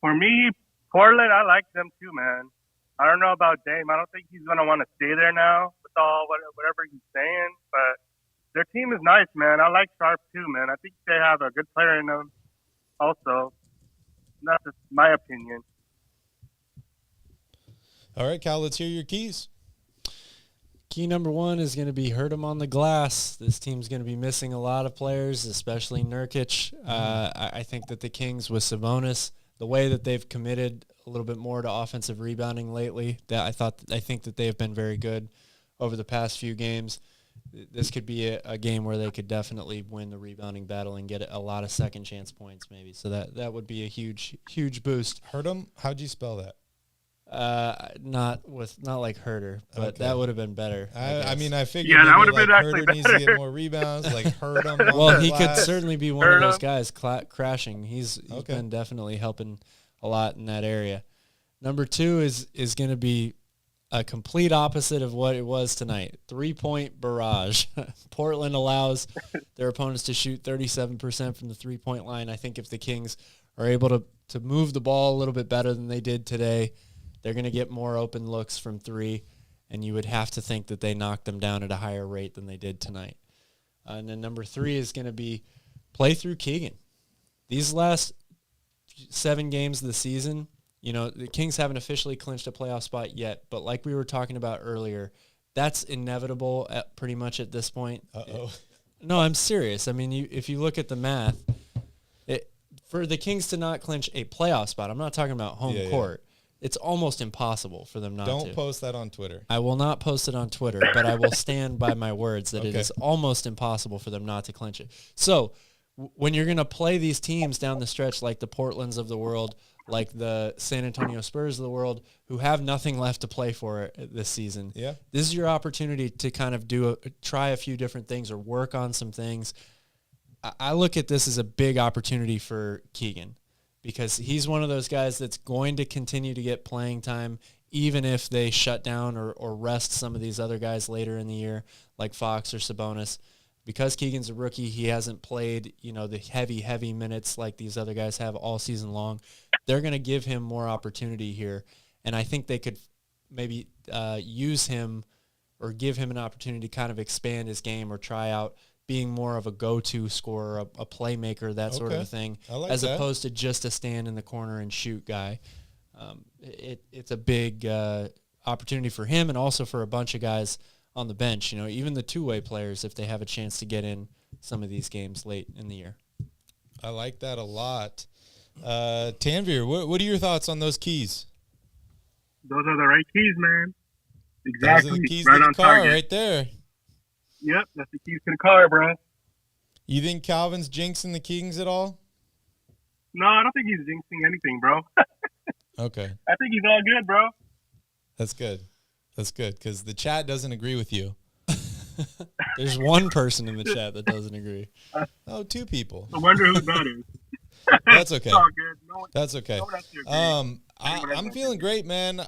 For me, Portland, I like them too, man. I don't know about Dame. I don't think he's going to want to stay there now with all whatever he's saying. But their team is nice, man. I like Sharp too, man. I think they have a good player in them also. That's just my opinion. All right, Cal, let's hear your keys. Key number one is going to be hurt him on the glass. This team's going to be missing a lot of players, especially Nurkic. I think that the Kings with Sabonis, the way that they've committed a little bit more to offensive rebounding lately, I think that they have been very good over the past few games. This could be a game where they could definitely win the rebounding battle and get a lot of second chance points maybe. So that would be a huge boost. Hurt him? How'd you spell that? Not like Herter, but Okay. that would have been better. I mean, I figured Yeah, that maybe would have like been actually Herter needs to get better. more rebounds, like hurt him. Well, he could certainly be one of Hurt those him. guys crashing. He's Okay. been definitely helping a lot in that area. Number two is going to be a complete opposite of what it was tonight. 3-point barrage. Portland allows their opponents to shoot 37% from the 3-point line. I think if the Kings are able to move the ball a little bit better than they did today, they're going to get more open looks from three, and you would have to think that they knocked them down at a higher rate than they did tonight. And then number three is going to be play through Keegan. These last 7 games of the season, the Kings haven't officially clinched a playoff spot yet, but like we were talking about earlier, that's inevitable pretty much at this point. Uh-oh. No, I'm serious. I mean, if you look at the math, for the Kings to not clinch a playoff spot, I'm not talking about home court. It's almost impossible for them not to. Don't post that on Twitter. I will not post it on Twitter, but I will stand by my words that it Okay. is almost impossible for them not to clinch it. So when you're going to play these teams down the stretch like the Portlands of the world, like the San Antonio Spurs of the world, who have nothing left to play for this season, Yeah. this is your opportunity to kind of try a few different things or work on some things. I look at this as a big opportunity for Keegan, because he's one of those guys that's going to continue to get playing time, even if they shut down or rest some of these other guys later in the year, like Fox or Sabonis. Because Keegan's a rookie, he hasn't played, the heavy minutes like these other guys have all season long. They're going to give him more opportunity here, and I think they could maybe use him or give him an opportunity to kind of expand his game or try out being more of a go-to scorer, a playmaker, that sort of a thing, I like as that. opposed to just a stand in the corner and shoot guy. It's a big opportunity for him and also for a bunch of guys on the bench, even the two-way players, if they have a chance to get in some of these games late in the year. I like that a lot. Tanvir, what are your thoughts on those keys? Those are the right keys, man. Exactly. Those are the keys right to the on car target. right there. Yep, that's the keys to the car, bro. You think Calvin's jinxing the Kings at all? No, I don't think he's jinxing anything, bro. Okay. I think he's all good, bro. That's good. That's good, because the chat doesn't agree with you. There's one person in the chat that doesn't agree. Oh, 2 people. I wonder who that is. That's okay. It's all good. No one, That's okay. no one has to agree. I'm feeling great, man.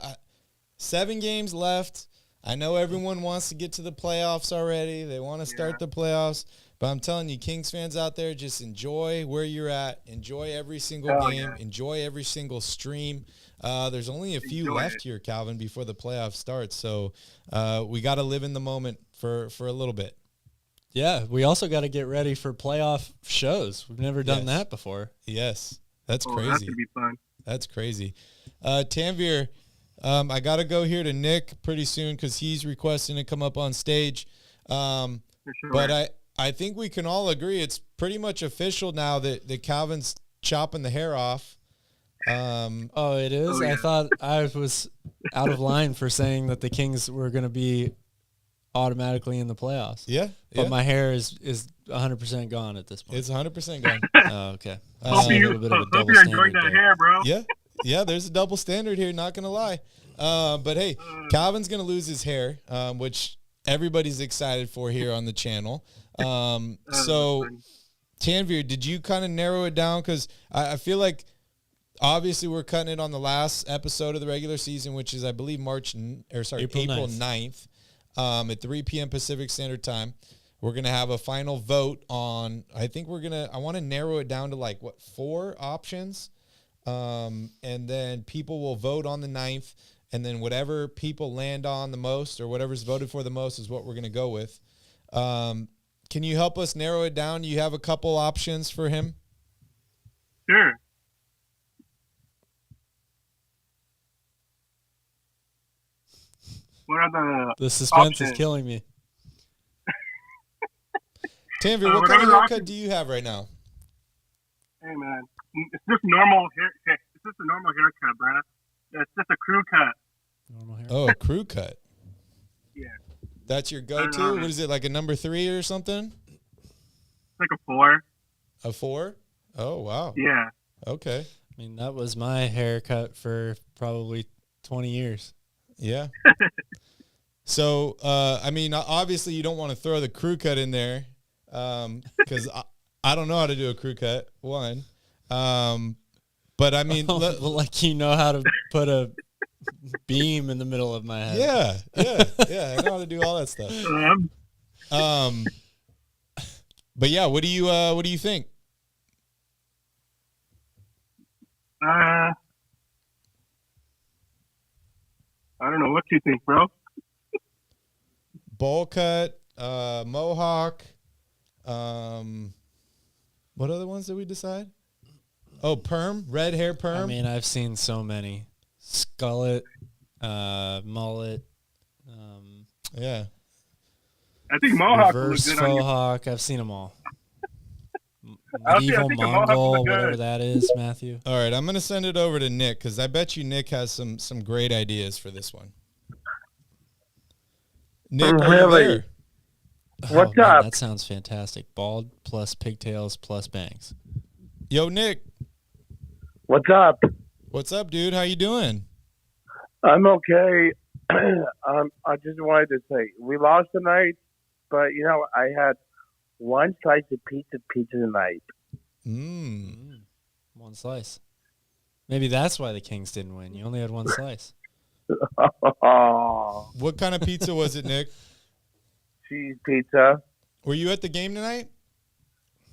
7 games left. I know everyone wants to get to the playoffs already. They want to start the playoffs. But I'm telling you, Kings fans out there, just enjoy where you're at. Enjoy every single game. Yeah. Enjoy every single stream. There's only a few left here, Calvin, before the playoffs start. So we got to live in the moment for a little bit. Yeah, we also got to get ready for playoff shows. We've never done that before. Yes, that's That crazy. should be fun. That's crazy. Tanvir, I got to go here to Nick pretty soon because he's requesting to come up on stage. For sure. But I think we can all agree it's pretty much official now that Calvin's chopping the hair off. Oh, it is? I thought I was out of line for saying that the Kings were going to be automatically in the playoffs. Yeah. But my hair is 100% gone at this point. It's 100% gone. Oh, okay. Hope you're enjoying that hair, bro. Yeah, there's a double standard here, not going to lie. But, hey, Calvin's going to lose his hair, which everybody's excited for here on the channel. So, Tanvir, did you kind of narrow it down? Because I feel like obviously we're cutting it on the last episode of the regular season, which is, I believe, April 9th at 3 p.m. Pacific Standard Time. We're going to have a final vote on, I want to narrow it down to 4 options. And then people will vote on the 9th, and then whatever people land on the most or whatever's voted for the most is what we're going to go with. Can you help us narrow it down? Do you have a couple options for him? Sure. What are the suspense options? is killing me. Tanvir, what kind of haircut do you have right now? Hey, man. It's just normal hair. It's just a normal haircut, bro. It's just a crew cut. Normal hair. Oh, a crew cut. Yeah. That's your go-to? What is it, like a number 3 or something? It's like a 4. A 4? Oh, wow. Yeah. Okay. I mean, that was my haircut for probably 20 years. Yeah. So, I mean, obviously you don't want to throw the crew cut in there because I don't know how to do a crew cut, one. But, I mean. Like you know how to put a beam in the middle of my head. Yeah. I know how to do all that stuff. But, yeah, what do you think? I don't know. What you think, bro? Bowl cut, mohawk. What other ones did we decide? Oh, perm, red hair perm. I mean, I've seen so many. Skullet, mullet. Yeah. I think mohawk reverse was good on you. faux I've seen them all. I Medieval think a mohawk Mongol, would look whatever good. that is, Matthew. All right, I'm going to send it over to Nick because I bet you Nick has some great ideas for this one. Nick, are you Really? there? What's man, up? That sounds fantastic. Bald plus pigtails plus bangs. Yo, Nick. What's up? What's up, dude? How you doing? I'm okay. I just wanted to say we lost tonight, but I had one slice of pizza tonight. One slice. Maybe that's why the Kings didn't win. You only had one slice. Oh, What kind of pizza was it, Nick? cheese pizza. Were you at the game tonight?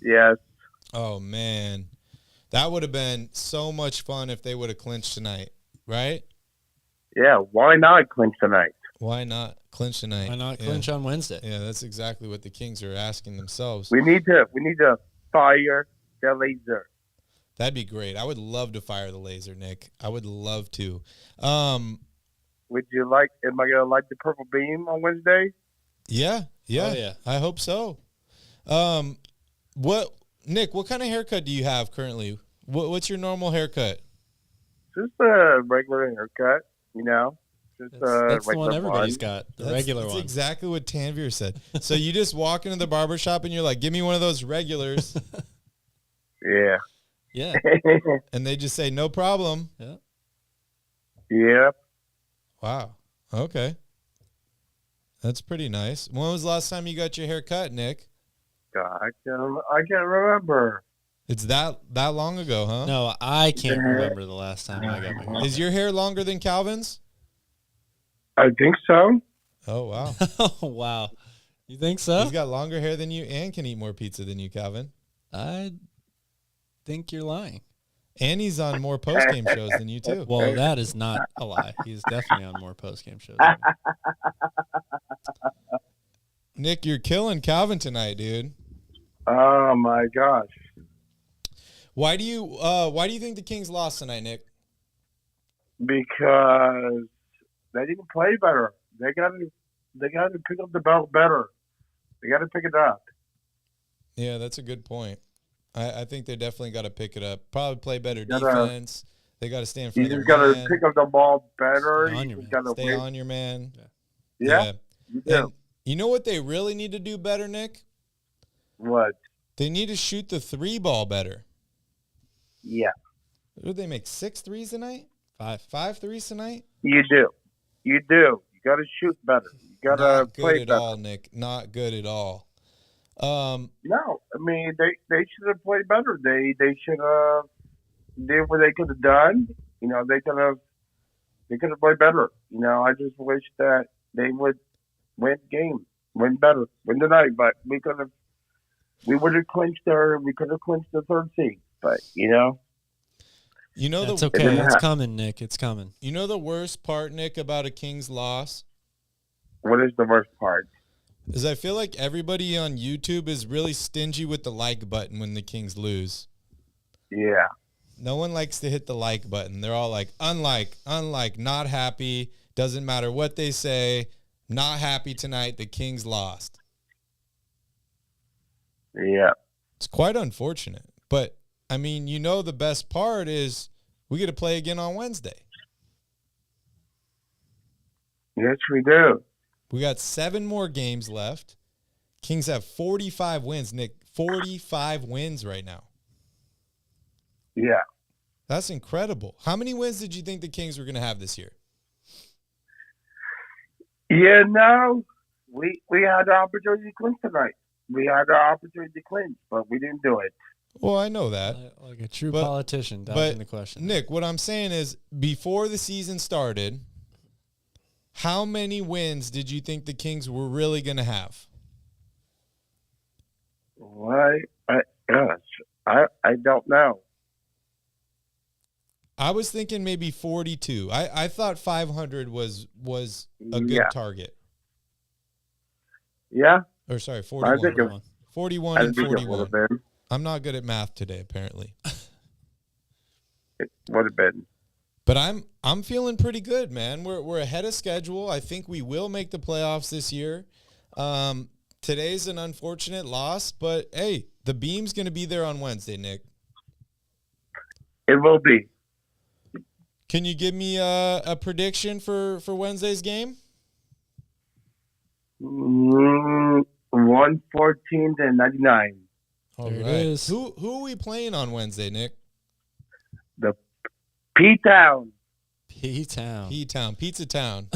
Yes. Oh, man. That would have been so much fun if they would have clinched tonight, right? Yeah. Why not clinch tonight? Why not clinch tonight? Why not clinch on Wednesday? Yeah, that's exactly what the Kings are asking themselves. We need to fire the laser. That'd be great. I would love to fire the laser, Nick. I would love to. Would you like? Am I gonna like the purple beam on Wednesday? Yeah. Oh, yeah. I hope so. Nick, what kind of haircut do you have currently? What's your normal haircut? Just a regular haircut, Just That's the regular one everybody's one. got, the regular That's one. exactly what Tanvir said. So you just walk into the barbershop and you're like, give me one of those regulars. Yeah. Yeah. And they just say, no problem. Yeah. Yep. Wow. Okay. That's pretty nice. When was the last time you got your hair cut, Nick? God, I can't remember. It's that long ago, huh? No, I can't remember the last time I got my hair. Is your hair longer than Calvin's? I think so. Oh, wow. Oh, wow. You think so? He's got longer hair than you and can eat more pizza than you, Calvin. I think you're lying. And he's on more post-game shows than you, too. Well, that is not a lie. He's definitely on more post-game shows. than me. Nick, you're killing Calvin tonight, dude. Oh my gosh. Why do you think the Kings lost tonight, Nick? Because they didn't play better. They got to pick up the belt better. They got to pick it up. Yeah, that's a good point. I think they definitely got to pick it up. Probably play better gotta- defense. They got to stay in front You of just their got to man. pick up the ball better. Stay on You your just man. got to Stay on your man. Yeah, you do. And you know what they really need to do better, Nick? What? They need to shoot the 3 ball better. Yeah, What did they make? 6 threes tonight? 5 threes tonight? you do. You do. You got to shoot better. You got to Not play good at better. all, Nick. Not good at all. No, I mean they should have played better. They should have did what they could have done. You know, they could have played better. You know, I just wish that they would win the game, win better, win tonight. But we would have clinched the 3rd seed. But you know, That's okay. It's coming, Nick. It's coming. You know the worst part, Nick, about a Kings loss? what is the worst part? Is I feel like everybody on YouTube is really stingy with the like button when the Kings lose. Yeah. No one likes to hit the like button. They're all like, unlike, not happy. Doesn't matter what they say. Not happy tonight. The Kings lost. Yeah. It's quite unfortunate. But, I mean, you know the best part is we get to play again on Wednesday. Yes, we do. We got 7 more games left. Kings have 45 wins, Nick. 45 wins right now. Yeah. That's incredible. How many wins did you think the Kings were going to have this year? Yeah, no. We had the opportunity to clinch tonight. We had the opportunity to clinch, but we didn't do it. Well, I know that. Like a true politician, dodging the question. Nick, what I'm saying is, before the season started, how many wins did you think the Kings were really going to have? Why? I don't know. I was thinking maybe 42. I thought 500 was a good Yeah. target. Yeah. Or sorry, 41. I think it, 41 I and think it would 41. have been. I'm not good at math today, apparently. It would have been. But I'm feeling pretty good, man. We're ahead of schedule. I think we will make the playoffs this year. Today's an unfortunate loss, but hey, the beam's going to be there on Wednesday, Nick. It will be. Can you give me a prediction for Wednesday's game? 114 to 99. All There it right. is. Who are we playing on Wednesday, Nick? The P-Town. P-Town. P-Town. Pizza Town.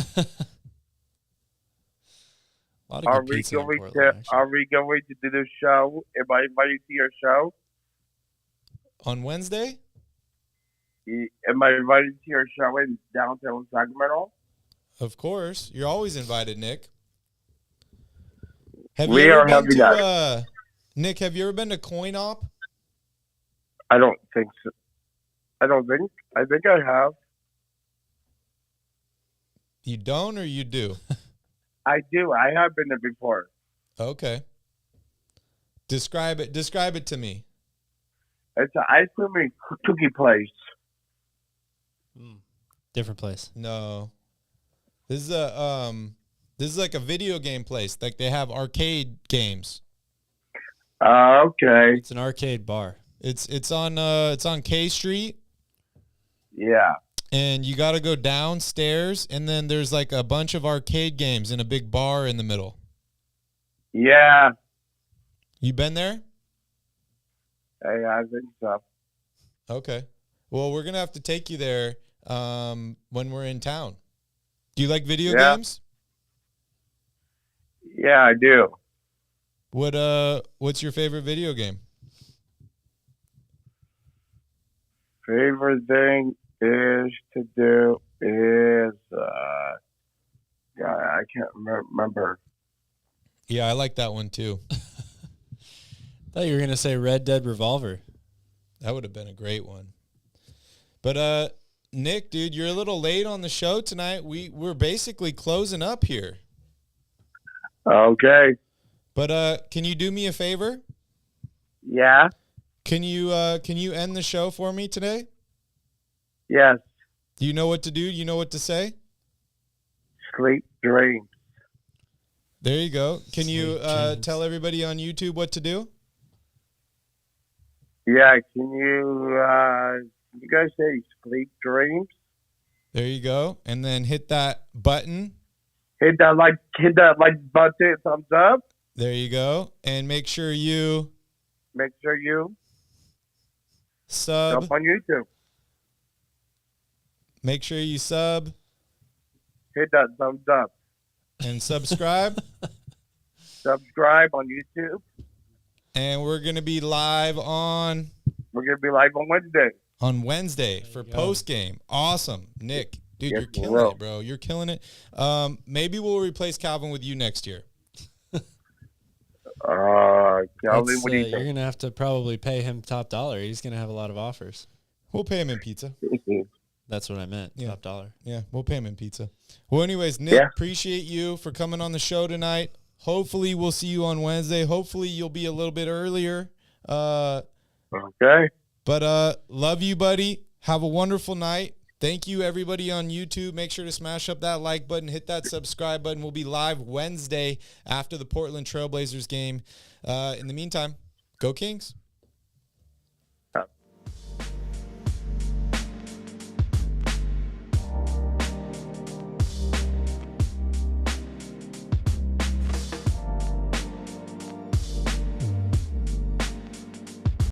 A lot of Are good we pizza in going Portland, to actually. Are we going to do the show? Am I invited to your show? On Wednesday? Am I invited to your show in downtown Sacramento? Of course. You're always invited, Nick. Have We you ever are been having to, that. Nick, have you ever been to Coin Op? I don't think so. I think I have. You don't or you do? I do. I have been there before. Okay. Describe it to me. It's an ice cream and cookie place. Different place. No. This is like a video game place. Like they have arcade games. Okay. It's an arcade bar. It's on K Street. Yeah. And you got to go downstairs, and then there's like a bunch of arcade games in a big bar in the middle. Yeah. You been there? Hey, I think so. Okay. Well, we're gonna have to take you there when we're in town. Do you like video games? Yeah, I do. What's your favorite video game? Favorite thing is to do is I can't remember. Yeah, I like that one too. Thought you were gonna say Red Dead Revolver. That would have been a great one. But Nick, dude, you're a little late on the show tonight. We're basically closing up here. Okay. But can you do me a favor? Yeah. Can you end the show for me today? Yes. Do you know what to do? You know what to say? Sleep dreams. There you go. Can you Sweet dreams. tell everybody on YouTube what to do? Yeah, can you guys say sleep dreams? There you go. And then hit that button. Hit that like button, thumbs up. There you go. And make sure you sub jump on YouTube. Make sure you sub. Hit that thumbs up. And subscribe. Subscribe on YouTube. And we're going to be live on... We're going to be live on Wednesday. On Wednesday for postgame. Awesome. Nick, dude, Yes, you're killing it, bro. You're killing it. Maybe we'll replace Calvin with you next year. Calvin, what do you You're think? going to have to probably pay him top dollar. He's going to have a lot of offers. We'll pay him in pizza. That's what I meant, top dollar. Yeah, we'll pay him in pizza. Well, anyways, Nick, appreciate you for coming on the show tonight. Hopefully we'll see you on Wednesday. Hopefully you'll be a little bit earlier. Okay. But love you, buddy. Have a wonderful night. Thank you, everybody on YouTube. Make sure to smash up that like button. Hit that subscribe button. We'll be live Wednesday after the Portland Trailblazers game. In the meantime, go Kings.